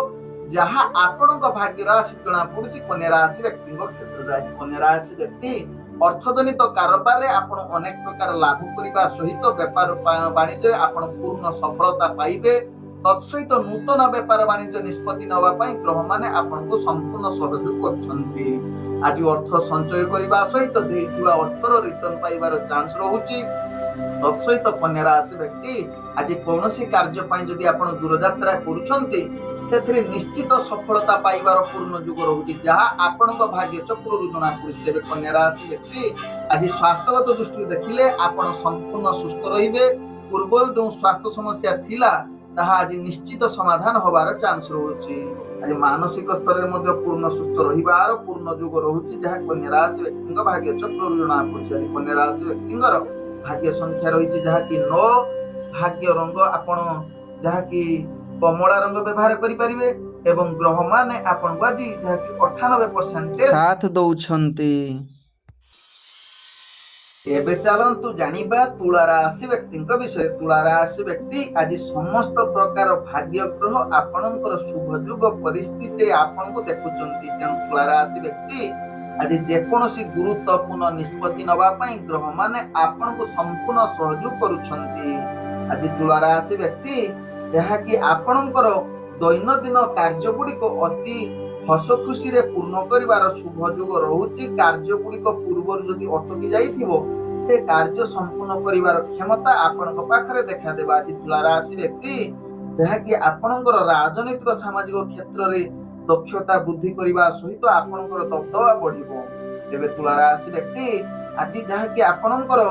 जहाँ आपणक भाग्य राशि जणा पड़ुची। कन्या राशि व्यक्ति क्षेत्र रे कन्या राशि व्यक्ति अर्थजनित कारोबार रे आपण अनेक प्रकार लाभ करिबा सहित व्यापार वाणिज्य आपण पूर्ण सफलता पाइबे। तत्सहित नूतन व्यापार वाणिज्य निष्पत्ति नवा पई ग्रह माने आपण को संपूर्ण सहयोग करछंती। आज अर्थ संचय करिबा सहित देइथिबा अर्थर रिटर्न पाइबार चांस रहउची। तत्सहित कन्या राशि व्यक्ति आज कौनसी कार्य पई जदि आपण दूर यात्रा करूछंती सेथिरे निश्चित सफलता पाइबार पूर्ण जुग रहउची, जहाँ आपणक भाग्य चक्र जणा पड़ुची। तेबे कन्या राशि व्यक्ति आज स्वास्थ्यगत दृष्टि देखिले आपण संपूर्ण सुस्थ रहिबे। पूर्व जो स्वास्थ्य समस्या थिला ତାହା ଆଜି ନିଶ୍ଚିତ ସମାଧାନ ହବାର ଚାନ୍ସ ରହୁଛି। ଆଜି ମାନସିକ ସ୍ତରରେ ମଧ୍ୟ ପୂର୍ଣ୍ଣ ସୁସ୍ଥ ରହିବାର ପୂର୍ଣ୍ଣ ଯୋଗ ରହୁଛି, ଯାହା କନ୍ୟା ରାଶି ବ୍ୟକ୍ତିଙ୍କ ଭାଗ୍ୟ ଚକ୍ରରୁ ଜଣାପଡୁଛି। ଆଜି କନ୍ୟା ରାଶି ବ୍ୟକ୍ତିଙ୍କର ଭାଗ୍ୟ ସଂଖ୍ୟା ରହିଛି ଯାହାକି 9, ଭାଗ୍ୟ ରଙ୍ଗ ଆପଣ ଯାହାକି କମଳା ରଙ୍ଗ ବ୍ୟବହାର କରିପାରିବେ ଏବଂ ଗ୍ରହ ମାନେ ଆପଣଙ୍କୁ ଆଜି ଯାହାକି 98% ସାଥ ଦଉଛନ୍ତି। ଏବେ ଚାଲନ୍ତୁ ଜାଣିବା ତୁଳା ରାଶି ବ୍ୟକ୍ତିଙ୍କ ବିଷୟରେ। ତୁଳା ରାଶି ବ୍ୟକ୍ତି ଆଜି ସମସ୍ତ ପ୍ରକାର ଭାଗ୍ୟ ଗ୍ରହ ଆପଣଙ୍କର ଶୁଭ ଯୁଗ ପରିସ୍ଥିତିରେ ଆପଣଙ୍କୁ ଦେଖୁଛନ୍ତି। ତେଣୁ ତୁଳା ରାଶି ବ୍ୟକ୍ତି ଆଜି ଯେକୌଣସି ଗୁରୁତ୍ୱପୂର୍ଣ୍ଣ ନିଷ୍ପତ୍ତି ନେବା ପାଇଁ ଗ୍ରହ ମାନେ ଆପଣଙ୍କୁ ସମ୍ପୂର୍ଣ୍ଣ ସହଯୋଗ କରୁଛନ୍ତି। ଆଜି ତୁଳା ରାଶି ବ୍ୟକ୍ତି ଯାହାକି ଆପଣଙ୍କର ଦୈନନ୍ଦିନ କାର୍ଯ୍ୟ ଗୁଡିକ ଅତି ହସ ଖୁସିରେ ପୂର୍ଣ୍ଣ କରିବାର ଶୁଭ ଯୋଗ ରହୁଛି। କାର୍ଯ୍ୟ ଗୁଡିକ ପୂର୍ବରୁ ଯଦି ଅଟକି ଯାଇଥିବ ସେ କାର୍ଯ୍ୟ ସମ୍ପୂର୍ଣ୍ଣ କରିବାର କ୍ଷମତା ଆପଣଙ୍କ ପାଖରେ ଦେଖାଦେବ। ଆଜି ତୁଳା ରାଶି ବ୍ୟକ୍ତି ଯାହାକି ଆପଣଙ୍କର ରାଜନୈତିକ ସାମାଜିକ କ୍ଷେତ୍ରରେ ଦକ୍ଷତା ବୃଦ୍ଧି କରିବା ସହିତ ଆପଣଙ୍କର ଦବଦବା ବଢିବ। ତେବେ ତୁଳା ରାଶି ବ୍ୟକ୍ତି ଆଜି ଯାହାକି ଆପଣଙ୍କର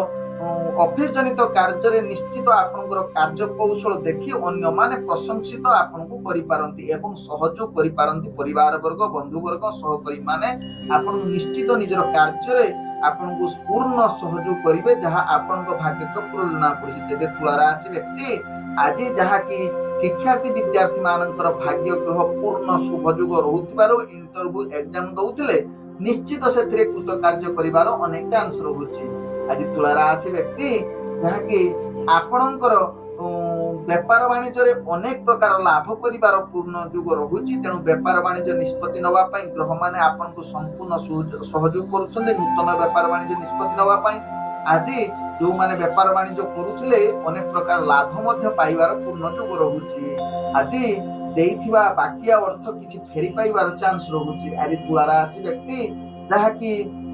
ଅଫିସ ଜନିତ କାର୍ଯ୍ୟରେ ନିଶ୍ଚିତ ଆପଣଙ୍କର କାର୍ଯ୍ୟ କୌଶଳ ଦେଖି ଅନ୍ୟମାନେ ପ୍ରଶଂସିତ ଆପଣଙ୍କୁ କରିପାରନ୍ତି ଏବଂ ସହଯୋଗ କରିପାରନ୍ତି। ପରିବାର ବର୍ଗ, ବନ୍ଧୁବର୍ଗ, ସହକର୍ମୀ ମାନେ ଆପଣଙ୍କୁ ନିଶ୍ଚିତ ନିଜର କାର୍ଯ୍ୟରେ ଆପଣଙ୍କୁ ପୂର୍ଣ୍ଣ ସହଯୋଗ କରିବେ, ଯାହା ଆପଣଙ୍କ ଭାଗ୍ୟ ଚକ୍ରରୁ ଜଣାପଡୁଛି। ତେବେ ତୁଳା ରାଶି ବ୍ୟକ୍ତି ଆଜି ଯାହାକି ଶିକ୍ଷାର୍ଥୀ ବିଦ୍ୟାର୍ଥୀ ମାନଙ୍କର ଭାଗ୍ୟ ଗ୍ରହ ପୂର୍ଣ୍ଣ ଶୁଭ ଯୋଗ ରହୁଥିବାରୁ ଇଣ୍ଟରଭ୍ୟୁ ଏକ୍ଜାମ ଦଉଥିଲେ ନିଶ୍ଚିତ ସେଥିରେ କୃତକାର୍ଯ୍ୟ କରିବାର ଅନେକ ଚାନ୍ସ ରହୁଛି। ଆଜି ତୁଳା ରାଶି ବ୍ୟକ୍ତି ଯାହାକି ଆପଣଙ୍କର ବେପାର ବାଣିଜ୍ୟରେ ଅନେକ ପ୍ରକାର ଲାଭ କରିବାର ପୂର୍ଣ୍ଣ ଯୋଗ ରହୁଛି। ତେଣୁ ବେପାର ବାଣିଜ୍ୟ ନିଷ୍ପତ୍ତି ନେବା ପାଇଁ ଗ୍ରହ ମାନେ ଆପଣଙ୍କୁ ସମ୍ପୂର୍ଣ୍ଣ ସହଯୋଗ କରୁଛନ୍ତି। ନୂତନ ବେପାର ବାଣିଜ୍ୟ ନିଷ୍ପତ୍ତି ନେବା ପାଇଁ ଆଜି ଯୋଉମାନେ ବେପାର ବାଣିଜ୍ୟ କରୁଥିଲେ ଅନେକ ପ୍ରକାର ଲାଭ ମଧ୍ୟ ପାଇବାର ପୂର୍ଣ୍ଣ ଯୋଗ ରହୁଛି। ଆଜି ଦେଇଥିବା ବାକିଆ ଅର୍ଥ କିଛି ଫେରି ପାଇବାର ଚାନ୍ସ ରହୁଛି। ଆଜି ତୁଳା ରାଶି ବ୍ୟକ୍ତି ଯାହାକି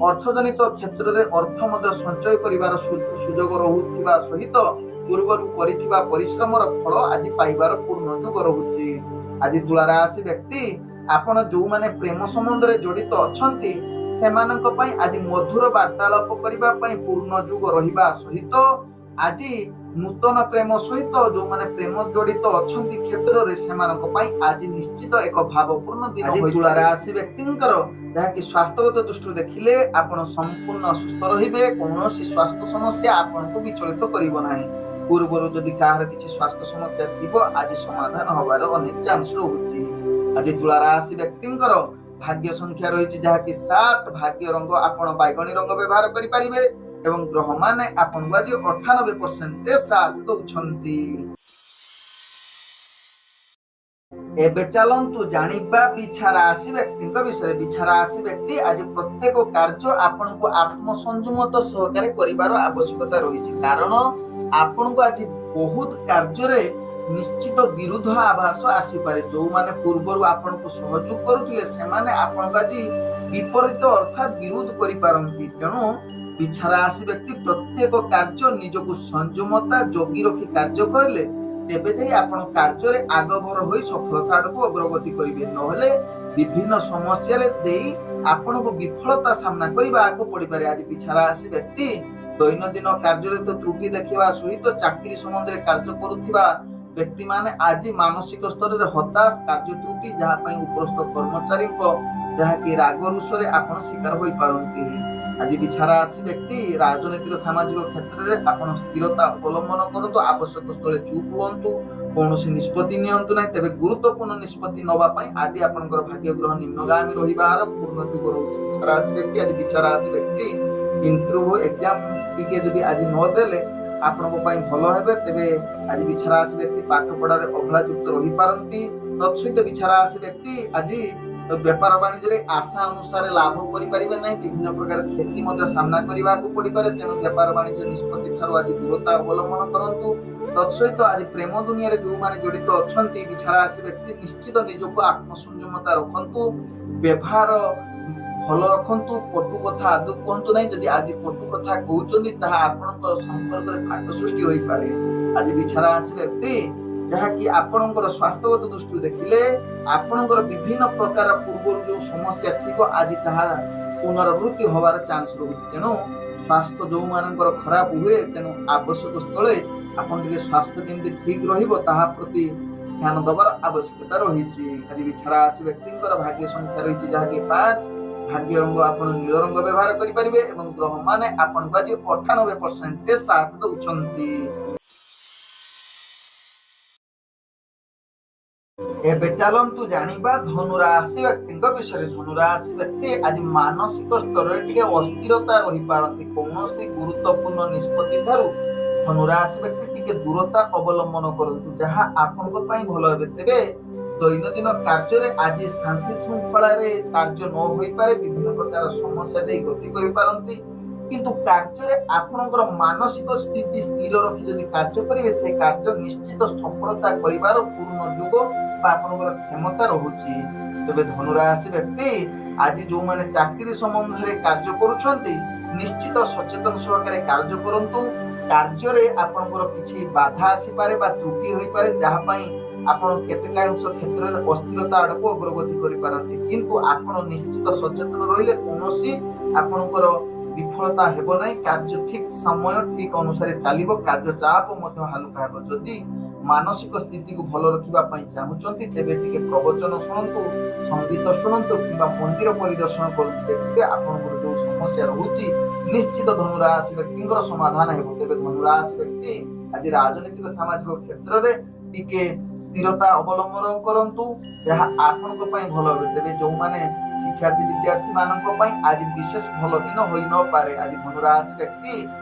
ଅର୍ଥଜନିତ କ୍ଷେତ୍ରରେ ଅର୍ଥ ମଧ୍ୟ ସଞ୍ଚୟ କରିବାର ସୁଯୋଗ ରହୁଥିବା ସହିତ ପୂର୍ବରୁ କରିଥିବା ପରିଶ୍ରମର ଫଳ ଆଜି ପାଇବାର ପୂର୍ଣ୍ଣ ଯୋଗ ରହୁଛି। ଆଜି ତୁଳା ରାଶି ବ୍ୟକ୍ତି ଆପଣ ଯୋଉମାନେ ପ୍ରେମ ସମ୍ବନ୍ଧରେ ଜଡିତ ଅଛନ୍ତି ସେମାନଙ୍କ ପାଇଁ ଆଜି ମଧୁର ବାର୍ତ୍ତାଳାପ କରିବା ପାଇଁ ପୂର୍ଣ୍ଣ ଯୋଗ ରହିବା ସହିତ ଆଜି ନୂତନ ପ୍ରେମ ସହିତ ଯୋଉମାନେ ପ୍ରେମ ଜଡିତ ଅଛନ୍ତି କ୍ଷେତ୍ରରେ ସେମାନଙ୍କ ପାଇଁ ଆଜି ନିଶ୍ଚିତ ଏକ ଭାବପୂର୍ଣ୍ଣ ଦିନ। ଆଜି ତୁଳା ରାଶି ବ୍ୟକ୍ତିଙ୍କର ଯାହାକି ସ୍ୱାସ୍ଥ୍ୟଗତ ଦୃଷ୍ଟିରୁ ଦେଖିଲେ ଆପଣ ସମ୍ପୂର୍ଣ୍ଣ ସୁସ୍ଥ ରହିବେ। କୌଣସି ସ୍ୱାସ୍ଥ୍ୟ ସମସ୍ୟା ଆପଣଙ୍କୁ ବିଚଳିତ କରିବ ନାହିଁ। ପୂର୍ବରୁ ଯଦି କାହାର କିଛି ସ୍ୱାସ୍ଥ୍ୟ ସମସ୍ୟା ଥିବ ଆଜି ସମାଧାନ ହବାର ଅନେକ ଚାନ୍ସ ରହୁଛି। ଆଜି ତୁଳା ରାଶି ବ୍ୟକ୍ତିଙ୍କର ଭାଗ୍ୟ ସଂଖ୍ୟା ରହିଛି ଯାହାକି 7, ଭାଗ୍ୟ ରଙ୍ଗ ଆପଣ ବାଇଗଣୀ ରଙ୍ଗ ବ୍ୟବହାର କରିପାରିବେ ଏବଂ ଗ୍ରହ ମାନେ ଆପଣଙ୍କୁ ଆଜି 98% ସାଥ ଦଉଛନ୍ତି। ଏବେ ଚାଲନ୍ତୁ ଜାଣିବା ବିଛା ରାଶି ବ୍ୟକ୍ତିଙ୍କ ବିଷୟରେ। ବିଛା ରାଶି ବ୍ୟକ୍ତି ଆଜି ପ୍ରତ୍ୟେକ କାର୍ଯ୍ୟ ଆପଣଙ୍କୁ ଆତ୍ମସଂଯମତା ସହକାରେ କରିବାର ଆବଶ୍ୟକତା ରହିଛି, କାରଣ ଆପଣଙ୍କୁ ଆଜି ବହୁତ କାର୍ଯ୍ୟରେ ନିଶ୍ଚିତ ବିରୁଦ୍ଧ ଆଭାସ ଆସିପାରେ। ଯୋଉମାନେ ପୂର୍ବରୁ ଆପଣଙ୍କୁ ସହଯୋଗ କରୁଥିଲେ ସେମାନେ ଆପଣଙ୍କୁ ଆଜି ବିପରୀତ ଅର୍ଥାତ୍ ବିରୋଧ କରିପାରନ୍ତି। ତେଣୁ ବିଛା ରାଶି ବ୍ୟକ୍ତି ପ୍ରତ୍ୟେକ କାର୍ଯ୍ୟ ନିଜକୁ ସଂଯମତା ଜଗି ରଖି କାର୍ଯ୍ୟ କରିଲେ ତେବେ ଯାଇ ଆପଣ କାର୍ଯ୍ୟରେ ଆଗଭର ହୋଇ ସଫଳତା ଆଡକୁ ଅଗ୍ରଗତି କରିବେ, ନହେଲେ ବିଭିନ୍ନ ସମସ୍ୟାରେ ଦେଇ ଆପଣଙ୍କୁ ବିଫଳତା ସାମ୍ନା କରିବାକୁ ପଡିପାରେ। ଆଜି ବିଛା ରାଶି ବ୍ୟକ୍ତି ଦୈନନ୍ଦିନ କାର୍ଯ୍ୟରେ ତ ତ୍ରୁଟି ଦେଖିବା ସହିତ ଚାକିରି ସମ୍ବନ୍ଧରେ କାର୍ଯ୍ୟ କରୁଥିବା ବ୍ୟକ୍ତି ମାନେ ଆଜି ମାନସିକ ସ୍ତରରେ ହତାଶ, କାର୍ଯ୍ୟ ତ୍ରୁଟି ଯାହା ପାଇଁ ଉପରସ୍ଥ କର୍ମଚାରୀଙ୍କ ଯାହାକି ରାଗ ରୁଷରେ ଆପଣ ଶିକାର ହୋଇପାରନ୍ତି। ଆଜି ବିଛା ରାଶି ବ୍ୟକ୍ତି ରାଜନୈତିକ ସାମାଜିକ କ୍ଷେତ୍ରରେ ଆପଣ ସ୍ଥିରତା ଅବଲମ୍ବନ କରନ୍ତୁ। ଆବଶ୍ୟକ ସ୍ଥଳେ ଚୁପ୍ ହୁଅନ୍ତୁ, କୌଣସି ନିଷ୍ପତ୍ତି ନିଅନ୍ତୁ ନାହିଁ। ତେବେ ଗୁରୁତ୍ୱପୂର୍ଣ୍ଣ ନିଷ୍ପତ୍ତି ନେବା ପାଇଁ ଆଜି ଆପଣଙ୍କର ଭାଗ୍ୟ ଗ୍ରହ ନିମ୍ନଗାମୀ ରହିବାର ପୂର୍ଣ୍ଣ ଯୋଗ ରହୁଛି। ବିଛା ରାଶି ବ୍ୟକ୍ତି ଆଜି ବିଛା ରାଶି ବ୍ୟକ୍ତି ଇଣ୍ଟରଭ୍ୟୁ ଏକ୍ଜାମ ଟିକେ ଯଦି ଆଜି ନଦେଲେ ଆପଣଙ୍କ ପାଇଁ ଭଲ ହେବେ। ତେବେ ଆଜି ବିଛା ରାଶି ବ୍ୟକ୍ତି ପାଠ ପଢାରେ ଅବହେଳା ଯୁକ୍ତ ରହିପାରନ୍ତି। ତତ୍ସହିତ ବିଛା ରାଶି ବ୍ୟକ୍ତି ଆଜି ବେପାର ବାଣିଜ୍ୟରେ ଆଶା ଅନୁସାରେ ଲାଭ କରିପାରିବେ ନାହିଁ। ବିଭିନ୍ନ ପ୍ରକାର କ୍ଷତି ମଧ୍ୟ ସାମ୍ନା କରିବାକୁ ପଡିପାରେ। ତେଣୁ ବେପାର ବାଣିଜ୍ୟ ନିଷ୍ପତ୍ତି ଠାରୁ ଆଜି ଦୂରତା ଅବଲମ୍ବନ କରନ୍ତୁ। ତତ୍ସହିତ ଆଜି ପ୍ରେମ ଦୁନିଆରେ ଯୋଉମାନେ ଜଡିତ ଅଛନ୍ତି ବିଛା ରାଶି ବ୍ୟକ୍ତି ନିଶ୍ଚିତ ନିଜକୁ ଆତ୍ମସଂଯମତା ରଖନ୍ତୁ, ବ୍ୟବହାର ଭଲ ରଖନ୍ତୁ, କଟୁ କଥା ଆଦୌ କୁହନ୍ତୁ ନାହିଁ। ଯଦି ଆଜି କଟୁ କଥା କହୁଛନ୍ତି ତାହା ଆପଣଙ୍କ ସମ୍ପର୍କରେ ଫାଟ ସୃଷ୍ଟି ହୋଇପାରେ। ଆଜି ବିଛା ରାଶି ବ୍ୟକ୍ତି ଯାହାକି ଆପଣଙ୍କର ସ୍ୱାସ୍ଥ୍ୟଗତ ଦୃଷ୍ଟିରୁ ଦେଖିଲେ ଆପଣଙ୍କର ବିଭିନ୍ନ ପ୍ରକାର ପୂର୍ବରୁ ଯୋଉ ସମସ୍ୟା ଥିବ ଆଜି ତାହା ପୁନରାବୃତ୍ତି ହବାର ଚାନ୍ସ ରହୁଛି। ତେଣୁ ସ୍ୱାସ୍ଥ୍ୟ ଯୋଉମାନଙ୍କର ଖରାପ ହୁଏ ତେଣୁ ଆବଶ୍ୟକ ସ୍ଥଳେ ଆପଣ ଟିକେ ସ୍ୱାସ୍ଥ୍ୟ କେମିତି ଠିକ ରହିବ ତାହା ପ୍ରତି ଧ୍ୟାନ ଦେବାର ଆବଶ୍ୟକତା ରହିଛି। ଆଜି ବିଛାଡା ରାଶି ବ୍ୟକ୍ତିଙ୍କର ଭାଗ୍ୟ ସଂଖ୍ୟା ରହିଛି ଯାହାକି 5। ଭାଗ୍ୟ ରଙ୍ଗ ଆପଣ ନୀଳ ରଙ୍ଗ ବ୍ୟବହାର କରିପାରିବେ ଏବଂ ଗ୍ରହ ମାନେ ଆପଣଙ୍କୁ ଆଜି 98% ସାଥ ଦଉଛନ୍ତି। ଏବେ ଚାଲନ୍ତୁ ଜାଣିବା ଧନୁ ରାଶି ବ୍ୟକ୍ତିଙ୍କ ବିଷୟରେ। ଧନୁ ରାଶି ବ୍ୟକ୍ତି ଆଜି ମାନସିକ ସ୍ତରରେ ଟିକେ ଅସ୍ଥିରତା ରହିପାରନ୍ତି। କୌଣସି ଗୁରୁତ୍ୱପୂର୍ଣ୍ଣ ନିଷ୍ପତ୍ତି ଠାରୁ ଧନୁ ରାଶି ବ୍ୟକ୍ତି ଟିକେ ଦୂରତା ଅବଲମ୍ବନ କରନ୍ତୁ, ଯାହା ଆପଣଙ୍କ ପାଇଁ ଭଲ ହେବ। ତେବେ ଦୈନନ୍ଦିନ କାର୍ଯ୍ୟରେ ଆଜି ଶାନ୍ତି ଶୃଙ୍ଖଳାରେ କାର୍ଯ୍ୟ ନ ହୋଇପାରେ, ବିଭିନ୍ନ ପ୍ରକାର ସମସ୍ୟା ଦେଇ ଗତି କରିପାରନ୍ତି। କିନ୍ତୁ କାର୍ଯ୍ୟରେ ଆପଣଙ୍କର ମାନସିକ ସ୍ଥିତି ସ୍ଥିର ରଖି ଯଦି କାର୍ଯ୍ୟ କରିବେ, ସେ କାର୍ଯ୍ୟ ନିଶ୍ଚିତ ସଫଳତା କରିବାର ପୂର୍ଣ୍ଣ ଯୋଗ ବା ଆପଣଙ୍କର କ୍ଷମତା ରହୁଛି। ତେବେ ଧନୁ ରାଶି ବ୍ୟକ୍ତି ଆଜି ଯୋଉମାନେ ଚାକିରି ସମ୍ବନ୍ଧରେ କାର୍ଯ୍ୟ କରୁଛନ୍ତି, ନିଶ୍ଚିତ ସଚେତନ ସହକାରେ କାର୍ଯ୍ୟ କରନ୍ତୁ। କାର୍ଯ୍ୟରେ ଆପଣଙ୍କର କିଛି ବାଧା ଆସିପାରେ ବା ତ୍ରୁଟି ହୋଇପାରେ, ଯାହା ପାଇଁ ଆପଣ କେତେକାଂଶ କ୍ଷେତ୍ରରେ ଅସ୍ଥିରତା ଆଡକୁ ଅଗ୍ରଗତି କରିପାରନ୍ତି। କିନ୍ତୁ ଆପଣ ନିଶ୍ଚିତ ସଚେତନ ରହିଲେ କୌଣସି ଆପଣଙ୍କର ବିଫଳତା ହେବ ନାହିଁ। କାର୍ଯ୍ୟ ଠିକ ସମୟ ଠିକ ଅନୁସାରେ ଚାଲିବ, କାର୍ଯ୍ୟ ଚାପ ମଧ୍ୟ ହାଲୁକା ହେବ। ଯଦି ମାନସିକ ସ୍ଥିତିକୁ ଭଲ ରଖିବା ପାଇଁ ଚାହୁଁଛନ୍ତି, ତେବେ ଟିକେ ପ୍ରବଚନ ଶୁଣନ୍ତୁ, ସଙ୍ଗୀତ ଶୁଣନ୍ତୁ କିମ୍ବା ମନ୍ଦିର ପରିଦର୍ଶନ କରନ୍ତୁ। ଦେଖିବେ ଆପଣଙ୍କର ଯୋଉ ସମସ୍ୟା ରହୁଛି ନିଶ୍ଚିତ ଧନୁ ରାଶି ବ୍ୟକ୍ତିଙ୍କର ସମାଧାନ ହେବ। ତେବେ ଧନୁ ରାଶି ବ୍ୟକ୍ତି ଆଜି ରାଜନୈତିକ ସାମାଜିକ କ୍ଷେତ୍ରରେ ଟିକେ ସ୍ଥିରତା ଅବଲମ୍ବନ କରନ୍ତୁ, ଯାହା ଆପଣଙ୍କ ପାଇଁ ଭଲ ହେବ। ତେବେ ଯୋଉମାନେ ଶିକ୍ଷାର୍ଥୀ ବିଦ୍ୟାର୍ଥୀ ମାନଙ୍କ ପାଇଁ ଆଜି ବିଶେଷ ଭଲ ଦିନ ହୋଇନପାରେ। ଆଜି ଧନୁ ରାଶି ବ୍ୟକ୍ତି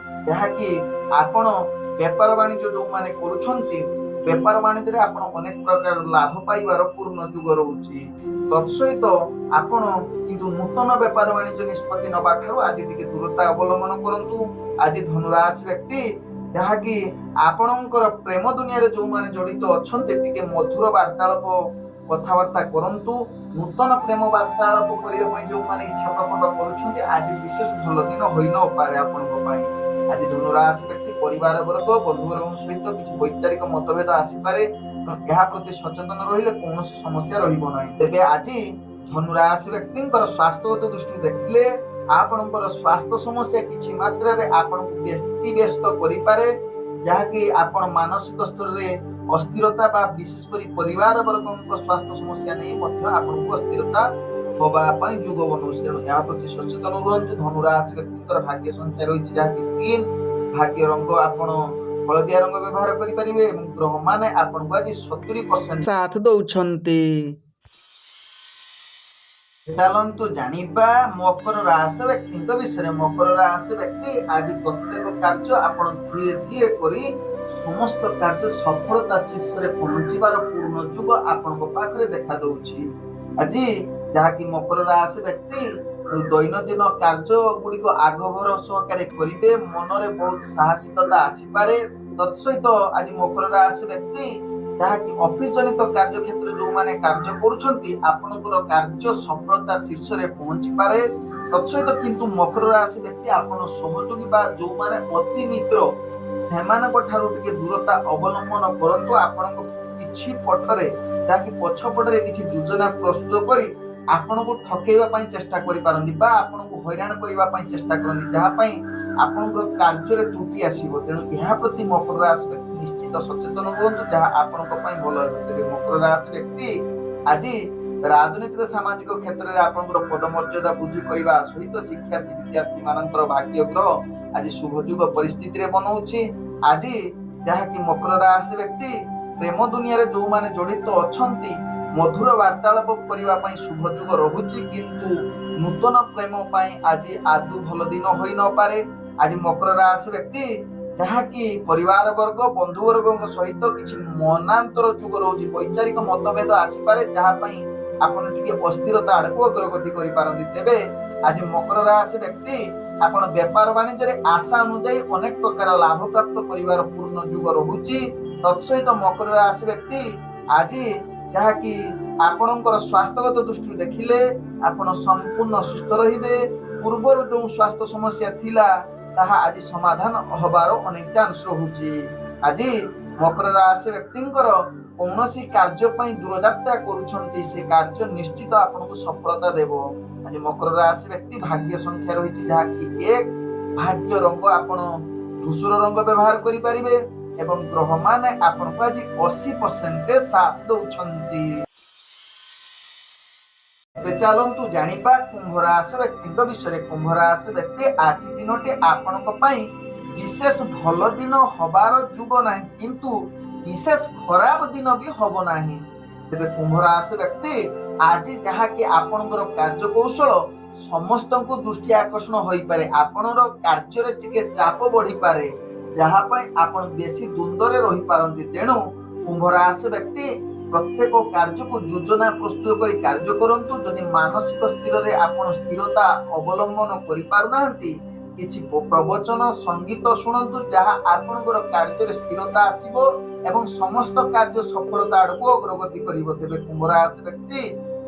ଯାହାକି ଆପଣ ବେପାର ବାଣିଜ୍ୟ ଯୋଉମାନେ କରୁଛନ୍ତି, ବେପାର ବାଣିଜ୍ୟରେ ଆପଣ ଅନେକ ପ୍ରକାର ଲାଭ ପାଇବାର ପୂର୍ଣ୍ଣ ଯୁଗ ରହୁଛି। ତତ୍ସହିତ ଆପଣ କିନ୍ତୁ ନୂତନ ବେପାର ବାଣିଜ୍ୟ ନିଷ୍ପତ୍ତି ନେବା ଠାରୁ ଆଜି ଟିକେ ଦୂରତା ଅବଲମ୍ବନ କରନ୍ତୁ। ଆଜି ଧନୁ ରାଶି ବ୍ୟକ୍ତି ଯାହାକି ଆପଣଙ୍କର ପ୍ରେମ ଦୁନିଆରେ ଯୋଉମାନେ ଜଡିତ ଅଛନ୍ତି, ଟିକେ ମଧୁର ବାର୍ତ୍ତାଳାପ କଥାବାର୍ତ୍ତା କରନ୍ତୁ। ନୂତନ ପ୍ରେମ ବାର୍ତ୍ତାଳାପ କରିବା ପାଇଁ ଯୋଉମାନେ ଇଚ୍ଛା ପ୍ରକଟ କରୁଛନ୍ତି, ଆଜି ବିଶେଷ ଭଲ ଦିନ ହୋଇନପାରେ ଆପଣଙ୍କ ପାଇଁ। ଆଜି ଧନୁ ରାଶି ବ୍ୟକ୍ତି ପରିବାର ବର୍ଗ ବନ୍ଧୁବର୍ଗଙ୍କ ସହିତ କିଛି ବୈଚାରିକ ମତଭେଦ ଆସିପାରେ, ଏହା ପ୍ରତି ସଚେତନ ରହିଲେ କୌଣସି ସମସ୍ୟା ରହିବ ନାହିଁ। ତେବେ ଆଜି ଧନୁ ରାଶି ବ୍ୟକ୍ତିଙ୍କର ସ୍ୱାସ୍ଥ୍ୟଗତ ଦୃଷ୍ଟିରୁ ଦେଖିଲେ ଆପଣଙ୍କର ସ୍ୱାସ୍ଥ୍ୟ ସମସ୍ୟା କିଛି ମାତ୍ରାରେ ଆପଣଙ୍କୁ ବ୍ୟସ୍ତ କରିପାରେ, ଯାହାକି ଆପଣ ମାନସିକ ସ୍ତରରେ ଅସ୍ଥିରତା ବା ବିଶେଷ କରି ପରିବାର ବର୍ଗଙ୍କ ସ୍ୱାସ୍ଥ୍ୟ ସମସ୍ୟା ନେଇ ମଧ୍ୟ ଆପଣଙ୍କୁ ଅସ୍ଥିରତା ହବା ପାଇଁ ଯୁଗ ବନଉଛି। ତେଣୁ ଏହା ପ୍ରତି ସଚେତନ ରୁହନ୍ତୁ। ଧନୁ ରାଶି ବ୍ୟକ୍ତିଙ୍କର ଭାଗ୍ୟ ସଂଖ୍ୟା ରହିଛି ଯାହାକି 3। ଭାଗ୍ୟ ରଙ୍ଗ ଆପଣ ହଳଦିଆ ରଙ୍ଗ ବ୍ୟବହାର କରିପାରିବେ ଏବଂ ଗ୍ରହ ମାନେ ଆପଣଙ୍କୁ ଆଜି 70% ସାଥ ଦଉଛନ୍ତି। ଚାଲନ୍ତୁ ଜାଣିବା ମକର ରାଶି ବ୍ୟକ୍ତିଙ୍କ ବିଷୟରେ। ମକର ରାଶି ବ୍ୟକ୍ତି ଆଜି ପ୍ରତ୍ୟେକ କାର୍ଯ୍ୟ ଆପଣ ଧୀରେ ଧୀରେ କରି ସମସ୍ତ କାର୍ଯ୍ୟ ସଫଳତା ଶୀର୍ଷରେ ପହଞ୍ଚିବାର ପୂର୍ଣ୍ଣ ଯୁଗ ଆପଣଙ୍କ ପାଖରେ ଦେଖା ଦଉଛି। ଆଜି ଯାହାକି ମକର ରାଶି ବ୍ୟକ୍ତି ଦୈନନ୍ଦିନ କାର୍ଯ୍ୟ ଗୁଡିକ ଆଗଭର ସହକାରେ କରିବେ, ମନରେ ବହୁତ ସାହସିକତା ଆସିପାରେ। ତତ୍ସହିତ ଆଜି ମକର ରାଶି ବ୍ୟକ୍ତି ଯାହାକି ଅଫିସ ଜନିତ କାର୍ଯ୍ୟ କ୍ଷେତ୍ରରେ ଯୋଉମାନେ କାର୍ଯ୍ୟ କରୁଛନ୍ତି, ଆପଣଙ୍କର କାର୍ଯ୍ୟ ସଫଳତା ଶୀର୍ଷରେ ପହଞ୍ଚିପାରେ। ତତ୍ସହିତ କିନ୍ତୁ ମକର ରାଶି ବ୍ୟକ୍ତି ଆପଣ ସହଯୋଗୀ ବା ଯୋଉମାନେ ଅତି ମିତ୍ର ସେମାନଙ୍କ ଠାରୁ ଟିକେ ଦୂରତା ଅବଲମ୍ବନ କରନ୍ତୁ। ଆପଣଙ୍କ କିଛି ପଟରେ ଯାହାକି ପଛପଟରେ କିଛି ଯୋଜନା ପ୍ରସ୍ତୁତ କରି ଆପଣଙ୍କୁ ଠକେଇବା ପାଇଁ ଚେଷ୍ଟା କରିପାରନ୍ତି ବା ଆପଣଙ୍କୁ ହଇରାଣ କରିବା ପାଇଁ ଚେଷ୍ଟା କରନ୍ତି, ଯାହା ପାଇଁ ଆପଣଙ୍କର କାର୍ଯ୍ୟରେ ତ୍ରୁଟି ଆସିବ। ତେଣୁ ଏହା ପ୍ରତି ମକର ରାଶି ବ୍ୟକ୍ତି ନିଶ୍ଚିତ ସଚେତନ ରୁହନ୍ତୁ, ଯାହା ଆପଣଙ୍କ ପାଇଁ ଭଲ ହେବ। ତେବେ ମକର ରାଶି ବ୍ୟକ୍ତି ଆଜି ରାଜନୈତିକ ସାମାଜିକ କ୍ଷେତ୍ରରେ ଆପଣଙ୍କର ପଦମର୍ଯ୍ୟାଦା ବୃଦ୍ଧି କରିବା ସହିତ ଶିକ୍ଷାର୍ଥୀ ବିଦ୍ୟାର୍ଥୀ ମାନଙ୍କର ଭାଗ୍ୟ ଗ୍ରହ ଆଜି ଶୁଭ ଯୁଗ ପରିସ୍ଥିତିରେ ବନଉଛି। ଆଜି ଯାହାକି ମକର ରାଶି ବ୍ୟକ୍ତି ପ୍ରେମ ଦୁନିଆରେ ଯୋଉମାନେ ଜଡିତ ଅଛନ୍ତି, ମଧୁର ବାର୍ତ୍ତାଳାପ କରିବା ପାଇଁ ଶୁଭ ଯୁଗ ରହୁଛି। କିନ୍ତୁ ନୂତନ ପ୍ରେମ ପାଇଁ ଆଜି ଆଦୌ ଭଲ ଦିନ ହୋଇନପାରେ। ଆଜି ମକର ରାଶି ବ୍ୟକ୍ତି ଯାହାକି ପରିବାର ବର୍ଗ ବନ୍ଧୁବର୍ଗଙ୍କ ସହିତ କିଛି ମନାନ୍ତର ଯୁଗ ରହୁଛି, ବୈଚାରିକ ମତଭେଦ ଆସିପାରେ, ଯାହା ପାଇଁ ଆପଣ ଟିକେ ଅସ୍ଥିରତା ଆଡକୁ ଅଗ୍ରଗତି କରିପାରନ୍ତି। ତେବେ ଆଜି ମକର ରାଶି ବ୍ୟକ୍ତି ଆପଣ ବେପାର ବାଣିଜ୍ୟରେ ଆଶା ଅନୁଯାୟୀ ଅନେକ ପ୍ରକାର ଲାଭ ପ୍ରାପ୍ତ କରିବାର ପୂର୍ଣ୍ଣ ଯୁଗ ରହୁଛି। ତତ୍ସହିତ ମକର ରାଶି ବ୍ୟକ୍ତି ଆଜି ଯାହାକି ଆପଣଙ୍କର ସ୍ୱାସ୍ଥ୍ୟଗତ ଦୃଷ୍ଟିରୁ ଦେଖିଲେ ଆପଣ ସମ୍ପୂର୍ଣ୍ଣ ସୁସ୍ଥ ରହିବେ। ପୂର୍ବରୁ ଯେଉଁ ସ୍ୱାସ୍ଥ୍ୟ ସମସ୍ୟା ଥିଲା ତାହା ଆଜି ସମାଧାନ ହବାର ଅନେକ ଚାନ୍ସ ରହୁଛି। ଆଜି ମକର ରାଶି ବ୍ୟକ୍ତିଙ୍କର କୌଣସି କାର୍ଯ୍ୟ ପାଇଁ ଦୂରଯାତ୍ରା କରୁଛନ୍ତି, ସେ କାର୍ଯ୍ୟ ନିଶ୍ଚିତ ଆପଣଙ୍କୁ ସଫଳତା ଦେବ। ଆଜି ମକର ରାଶି ବ୍ୟକ୍ତି ଭାଗ୍ୟ ସଂଖ୍ୟା ରହିଛି ଯାହାକି 1। ଭାଗ୍ୟ ରଙ୍ଗ ଆପଣ ଧୂସର ରଙ୍ଗ ବ୍ୟବହାର କରିପାରିବେ। ଏବଂ ଗ୍ରହ ମାନେ ଆପଣଙ୍କୁ ଆଜି 80% ସାଥ ଦଉଛନ୍ତି। ଏବେ ଚାଲନ୍ତୁ ଜାଣିବା କୁମ୍ଭ ରାଶି ବ୍ୟକ୍ତିଙ୍କ ବିଷୟରେ। କୁମ୍ଭ ରାଶି ବ୍ୟକ୍ତି ଆଜି ଦିନଟି ଆପଣଙ୍କ ପାଇଁ ବିଶେଷ ଭଲ ଦିନ ହବାର ଯୁଗ ନାହିଁ, କିନ୍ତୁ ବିଶେଷ ଖରାପ ଦିନ ବି ହବ ନାହିଁ। ତେବେ କୁମ୍ଭ ରାଶି ବ୍ୟକ୍ତି ଆଜି ଯାହାକି ଆପଣଙ୍କର କାର୍ଯ୍ୟକୌଶଳ ସମସ୍ତଙ୍କୁ ଦୃଷ୍ଟି ଆକର୍ଷଣ ହୋଇପାରେ। ଆପଣଙ୍କର କାର୍ଯ୍ୟରେ ଟିକେ ଚାପ ବଢିପାରେ, ଯାହା ପାଇଁ ଆପଣ ବେଶୀ ଦ୍ୱନ୍ଦ୍ୱରେ ରହିପାରନ୍ତି। ତେଣୁ କୁମ୍ଭ ରାଶି ବ୍ୟକ୍ତି ପ୍ରତ୍ୟେକ କାର୍ଯ୍ୟକୁ ଯୋଜନା ପ୍ରସ୍ତୁତ କରି କାର୍ଯ୍ୟ କରନ୍ତୁ। ଯଦି ମାନସିକ ସ୍ଥିରରେ ଆପଣ ସ୍ଥିରତା ଅବଲମ୍ବନ କରିପାରୁନାହାନ୍ତି, କିଛି ପ୍ରବଚନ ସଙ୍ଗୀତ ଶୁଣନ୍ତୁ, ଯାହା ଆପଣଙ୍କର କାର୍ଯ୍ୟରେ ସ୍ଥିରତା ଆସିବ ଏବଂ ସମସ୍ତ କାର୍ଯ୍ୟ ସଫଳତା ଆଡକୁ ଅଗ୍ରଗତି କରିବ। ତେବେ କୁମ୍ଭ ରାଶି ବ୍ୟକ୍ତି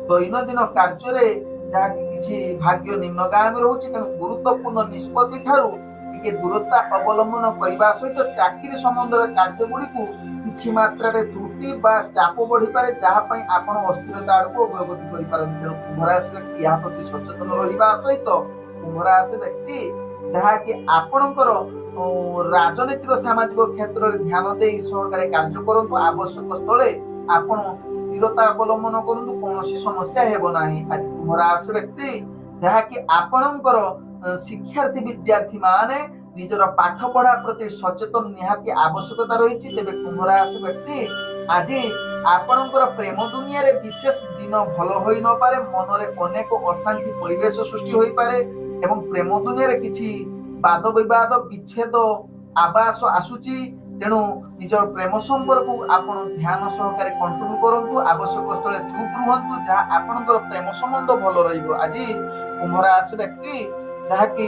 ଦୈନନ୍ଦିନ କାର୍ଯ୍ୟରେ ଯାହାକି କିଛି ଭାଗ୍ୟ ନିମ୍ନଗାମୀ ରହୁଛି, ତେଣୁ ଗୁରୁତ୍ୱପୂର୍ଣ୍ଣ ନିଷ୍ପତ୍ତି ଠାରୁ ଟିକେ ଦୂରତା ଅବଲମ୍ବନ କରିବା ସହିତ ଚାକିରି ସମ୍ବନ୍ଧୀୟ କାର୍ଯ୍ୟ ଗୁଡିକୁ କିଛି ମାତ୍ରାରେ ତ୍ରୁଟି ବା ଚାପ ବଢିପାରେ, ଯାହା ପାଇଁ ଆପଣ ଅସ୍ଥିରତା ଆଡକୁ ଅଗ୍ରଗତି କରିପାରନ୍ତି। ତେଣୁ କୁମ୍ଭ ରାଶି ବ୍ୟକ୍ତି ଏହା ପ୍ରତି ସଚେତନ ରହିବା ସହିତ କୁମ୍ଭ ରାଶି ବ୍ୟକ୍ତି ଯାହାକି ଆପଣଙ୍କର ରାଜନୈତିକ ସାମାଜିକ କ୍ଷେତ୍ରରେ ଧ୍ୟାନ ଦେଇ ସହକାରେ କାର୍ଯ୍ୟ କରନ୍ତୁ। ଆବଶ୍ୟକ ସ୍ଥଳେ ଆପଣ ସ୍ଥିରତା ଅବଲମ୍ବନ କରନ୍ତୁ, କୌଣସି ସମସ୍ୟା ହେବ ନାହିଁ। ଆଜି କୁମ୍ଭ ରାଶି ବ୍ୟକ୍ତି ଯାହାକି ଆପଣଙ୍କର ଶିକ୍ଷାର୍ଥୀ ବିଦ୍ୟାର୍ଥୀ ମାନେ ନିଜର ପାଠ ପଢା ପ୍ରତି ସଚେତନ ନିହାତି ଆବଶ୍ୟକତା ରହିଛି। ତେବେ କୁମ୍ଭ ରାଶି ବ୍ୟକ୍ତି ଆଜି ଆପଣଙ୍କର ପ୍ରେମ ଦୁନିଆରେ ବିଶେଷ ଦିନ ଭଲ ହୋଇ ନପାରେ। ମନରେ ଅନେକ ଅଶାନ୍ତି ପରିବେଶ ସୃଷ୍ଟି ହୋଇପାରେ ଏବଂ ପ୍ରେମ ଦୁନିଆରେ କିଛି ବାଦ ବିବାଦ ବିଚ୍ଛେଦ ଆବାସ ଆସୁଛି। ତେଣୁ ନିଜର ପ୍ରେମ ସମ୍ପର୍କକୁ ଆପଣ ଧ୍ୟାନ ସହକାରେ କଣ୍ଟ୍ରୋଲ କରନ୍ତୁ। ଆବଶ୍ୟକ ସ୍ଥଳେ ଚୁପ୍ ରୁହନ୍ତୁ, ଯାହା ଆପଣଙ୍କର ପ୍ରେମ ସମ୍ବନ୍ଧ ଭଲ ରହିବ। ଆଜି କୁମ୍ଭ ରାଶି ବ୍ୟକ୍ତି ଯାହାକି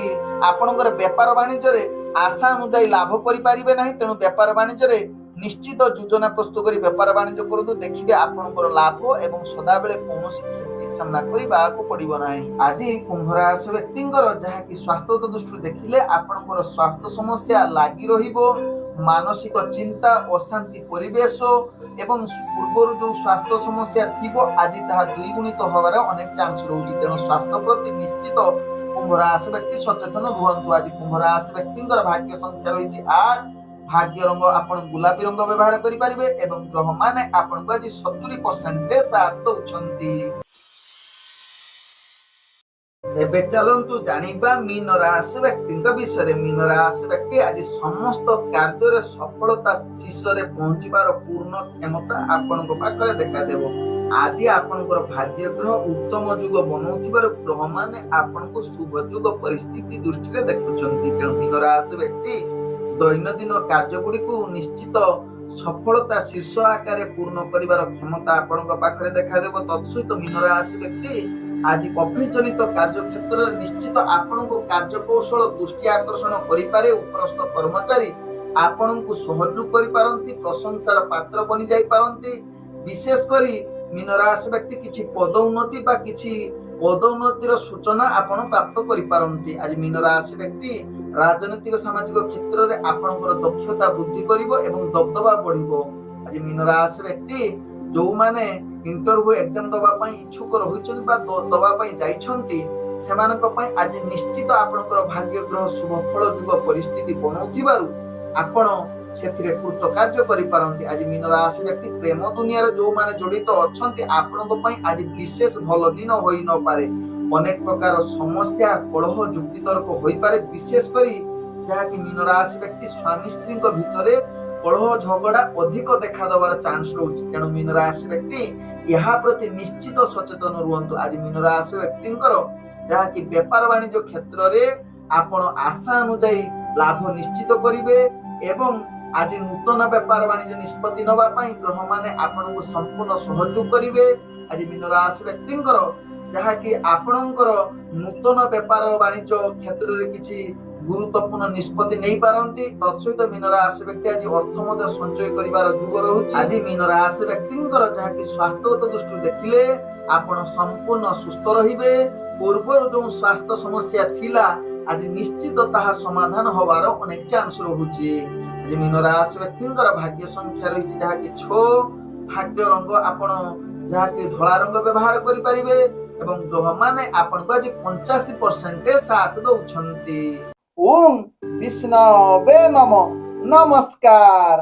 ଆପଣଙ୍କର ବେପାର ବାଣିଜ୍ୟରେ ଆଶା ଅନୁଯାୟୀ ଲାଭ କରିପାରିବେ ନାହିଁ, ତେଣୁ ବେପାର ବାଣିଜ୍ୟରେ ନିଶ୍ଚିତ ଯୋଜନା ପ୍ରସ୍ତୁତ କରି ବେପାର ବାଣିଜ୍ୟ କରନ୍ତୁ। ଦେଖିବେ ଆପଣଙ୍କର ଲାଭ ଏବଂ ସଦାବେଳେ କୌଣସି କ୍ଷତି ସାମ୍ନା କରିବାକୁ ପଡିବ ନାହିଁ। ଆଜି କୁମ୍ଭ ରାଶି ବ୍ୟକ୍ତିଙ୍କର ଯାହାକି ସ୍ୱାସ୍ଥ୍ୟ ଦୃଷ୍ଟିରୁ ଦେଖିଲେ ଆପଣଙ୍କର ସ୍ୱାସ୍ଥ୍ୟ ସମସ୍ୟା ଲାଗି ରହିବ। ମାନସିକ ଚିନ୍ତା, ଅଶାନ୍ତି ପରିବେଶ ଏବଂ ପୂର୍ବରୁ ଯୋଉ ସ୍ୱାସ୍ଥ୍ୟ ସମସ୍ୟା ଥିବ ଆଜି ତାହା ଦ୍ୱିଗୁଣିତ ହେବାର ଅନେକ ଚାନ୍ସ ରହୁଛି। ତେଣୁ ସ୍ୱାସ୍ଥ୍ୟ ପ୍ରତି ନିଶ୍ଚିତ କୁମ୍ଭ ରାଶି ବ୍ୟକ୍ତି ସଚେତନ ରୁହନ୍ତୁ। ଆଜି କୁମ୍ଭ ରାଶି ବ୍ୟକ୍ତିଙ୍କର ଭାଗ୍ୟ ସଂଖ୍ୟା ରହିଛି 8। ଭାଗ୍ୟ ରଙ୍ଗ ଆପଣ ଗୋଲାପୀ ରଙ୍ଗ ବ୍ୟବହାର କରିପାରିବେ ଏବଂ ଗ୍ରହ ମାନେ ଆପଣଙ୍କୁ ଆଜି 70% ସାଥ ଦଉଛନ୍ତି। ଏବେ ଚାଲନ୍ତୁ ଜାଣିବା ମୀନ ରାଶି ବ୍ୟକ୍ତିଙ୍କ ବିଷୟରେ। ମୀନ ରାଶି ବ୍ୟକ୍ତି ଆଜି ସମସ୍ତ କାର୍ଯ୍ୟରେ ସଫଳତା ଶୀର୍ଷରେ ପହଞ୍ଚିବାର ପୂର୍ଣ୍ଣ କ୍ଷମତା ଆପଣଙ୍କ ପାଖରେ ଦେଖାଦେବ। ଆଜି ଆପଣଙ୍କର ଭାଗ୍ୟ ଗ୍ରହ ଉତ୍ତମ ଯୁଗ ବନଉଥିବାରୁ ଗ୍ରହ ମାନେ ଆପଣଙ୍କୁ ଶୁଭ ଯୁଗ ପରିସ୍ଥିତି ଦୃଷ୍ଟିରେ ଦେଖୁଛନ୍ତି। ତେଣୁ ମୀନ ରାଶି ବ୍ୟକ୍ତି ଦୈନନ୍ଦିନ କାର୍ଯ୍ୟ ଗୁଡିକୁ ନିଶ୍ଚିତ ସଫଳତା ଶୀର୍ଷ ଆକାରରେ ପୂର୍ଣ୍ଣ କରିବାର କ୍ଷମତା ଆପଣଙ୍କ ପାଖରେ ଦେଖାଦେବ। ତତ୍ସହିତ ମୀନ ରାଶି ବ୍ୟକ୍ତି ଆଜି ଅଫିସ ଜନିତ କାର୍ଯ୍ୟ କ୍ଷେତ୍ରରେ ନିଶ୍ଚିତ ଆପଣଙ୍କୁ କାର୍ଯ୍ୟକୌଶଳ ଦୃଷ୍ଟି ଆକର୍ଷଣ କରିପାରେ। ଉପରସ୍ଥ କର୍ମଚାରୀ ଆପଣଙ୍କୁ ସହଯୋଗ କରିପାରନ୍ତି, ପ୍ରଶଂସାର ପାତ୍ର ବନି ଯାଇପାରନ୍ତି। ବିଶେଷ କରି ମୀନ ରାଶି ବ୍ୟକ୍ତି କିଛି ପଦୋନ୍ନତି ବା କିଛି ପଦୋନ୍ନତିର ସୂଚନା ଆପଣ ପ୍ରାପ୍ତ କରିପାରନ୍ତି। ଆଜି ମୀନ ରାଶି ବ୍ୟକ୍ତି ରାଜନୈତିକ ସାମାଜିକ କ୍ଷେତ୍ରରେ ଆପଣଙ୍କର ଦକ୍ଷତା ବୃଦ୍ଧି କରିବ ଏବଂ ଦବଦବା ବଢିବ। ଆଜି ମୀନ ରାଶି ବ୍ୟକ୍ତି ଯୋଉମାନେ ଇଣ୍ଟରଭ୍ୟୁ ଏକ୍ଜାମ ଦବା ପାଇଁ ଇଚ୍ଛୁକ ରହିଛନ୍ତି ବା ଦବା ପାଇଁ ଯାଇଛନ୍ତି, ସେମାନଙ୍କ ପାଇଁ ଆଜି ନିଶ୍ଚିତ ଆପଣଙ୍କର ଭାଗ୍ୟ ଗ୍ରହ ଶୁଭ ଫଳ ଯୁଗ ପରିସ୍ଥିତି ବନଉଥିବାରୁ ଆପଣ ସେଥିରେ କୃତ କାର୍ଯ୍ୟ କରିପାରନ୍ତି। ଆଜି ମୀନ ରାଶି ବ୍ୟକ୍ତି ପ୍ରେମ ଦୁନିଆରେ ଯୋଉମାନେ ଜଡିତ ଅଛନ୍ତି, ଆପଣଙ୍କ ପାଇଁ ଆଜି ବିଶେଷ ଭଲ ଦିନ ହୋଇ ନପାରେ। ଅନେକ ପ୍ରକାର ସମସ୍ୟା, କଳହ, ଯୁକ୍ତିତର୍କ ହୋଇପାରେ। ବିଶେଷ କରି ଯାହାକି ମୀନ ରାଶି ବ୍ୟକ୍ତି ସ୍ୱାମୀ ସ୍ତ୍ରୀଙ୍କ ଭିତରେ କଳହ ଝଗଡା ଅଧିକ ଦେଖାଦେବାର ଚାନ୍ସ ରହୁଛି। ତେଣୁ ମୀନ ରାଶି ବ୍ୟକ୍ତି ଏହା ପ୍ରତି ନିଶ୍ଚିତ ସଚେତନ ରୁହନ୍ତୁ। ଆଜି ମୀନ ରାଶି ବ୍ୟକ୍ତିଙ୍କର ଯାହାକି ବେପାର ବାଣିଜ୍ୟ କ୍ଷେତ୍ରରେ ଆପଣ ଆଶା ଅନୁଯାୟୀ ଲାଭ ନିଶ୍ଚିତ କରିବେ ଏବଂ ଆଜି ନୂତନ ବେପାର ବାଣିଜ୍ୟ ନିଷ୍ପତ୍ତି ନେବା ପାଇଁ ଗ୍ରହ ମାନେ ଆପଣଙ୍କୁ ସମ୍ପୂର୍ଣ୍ଣ ସହଯୋଗ କରିବେ। ଆଜି ମୀନ ରାଶି ବ୍ୟକ୍ତିଙ୍କର ଯାହାକି ଆପଣଙ୍କର ନୂତନ ବେପାର ବାଣିଜ୍ୟ କ୍ଷେତ୍ରରେ କିଛି ଗୁରୁତ୍ୱପୂର୍ଣ୍ଣ ନିଷ୍ପତ୍ତି ନେଇପାରନ୍ତି। ତତ୍ସହିତ ମୀନ ରାଶି ବ୍ୟକ୍ତି ଆଜି ଅର୍ଥ ମଧ୍ୟ ସଞ୍ଚୟ କରିବାର ଯୁଗ ରହୁଛି। ଆଜି ମୀନ ରାଶି ବ୍ୟକ୍ତିଙ୍କର ଯାହାକି ସ୍ୱାସ୍ଥ୍ୟଗତ ଦୃଷ୍ଟିରୁ ଦେଖିଲେ ଆପଣ ସମ୍ପୂର୍ଣ୍ଣ ସୁସ୍ଥ ରହିବେ। ପୂର୍ବରୁ ଯୋଉ ସ୍ୱାସ୍ଥ୍ୟ ସମସ୍ୟା ଥିଲା ଆଜି ନିଶ୍ଚିତ ତାହା ସମାଧାନ ହବାର ଅନେକ ଚାନ୍ସ ରହୁଛି। ଆଜି ମୀନ ରାଶି ବ୍ୟକ୍ତିଙ୍କର ଭାଗ୍ୟ ସଂଖ୍ୟା ରହିଛି ଯାହାକି 6। ଭାଗ୍ୟ ରଙ୍ଗ ଆପଣ ଯାହାକି ଧଳା ରଙ୍ଗ ବ୍ୟବହାର କରିପାରିବେ ଏବଂ ଗ୍ରହ ମାନେ ଆପଣଙ୍କୁ ଆଜି 85% ସାଥ ଦଉଛନ୍ତି। ଓಂ ବିଷ୍ଣବେ ନମଃ। ନମସ୍କାର।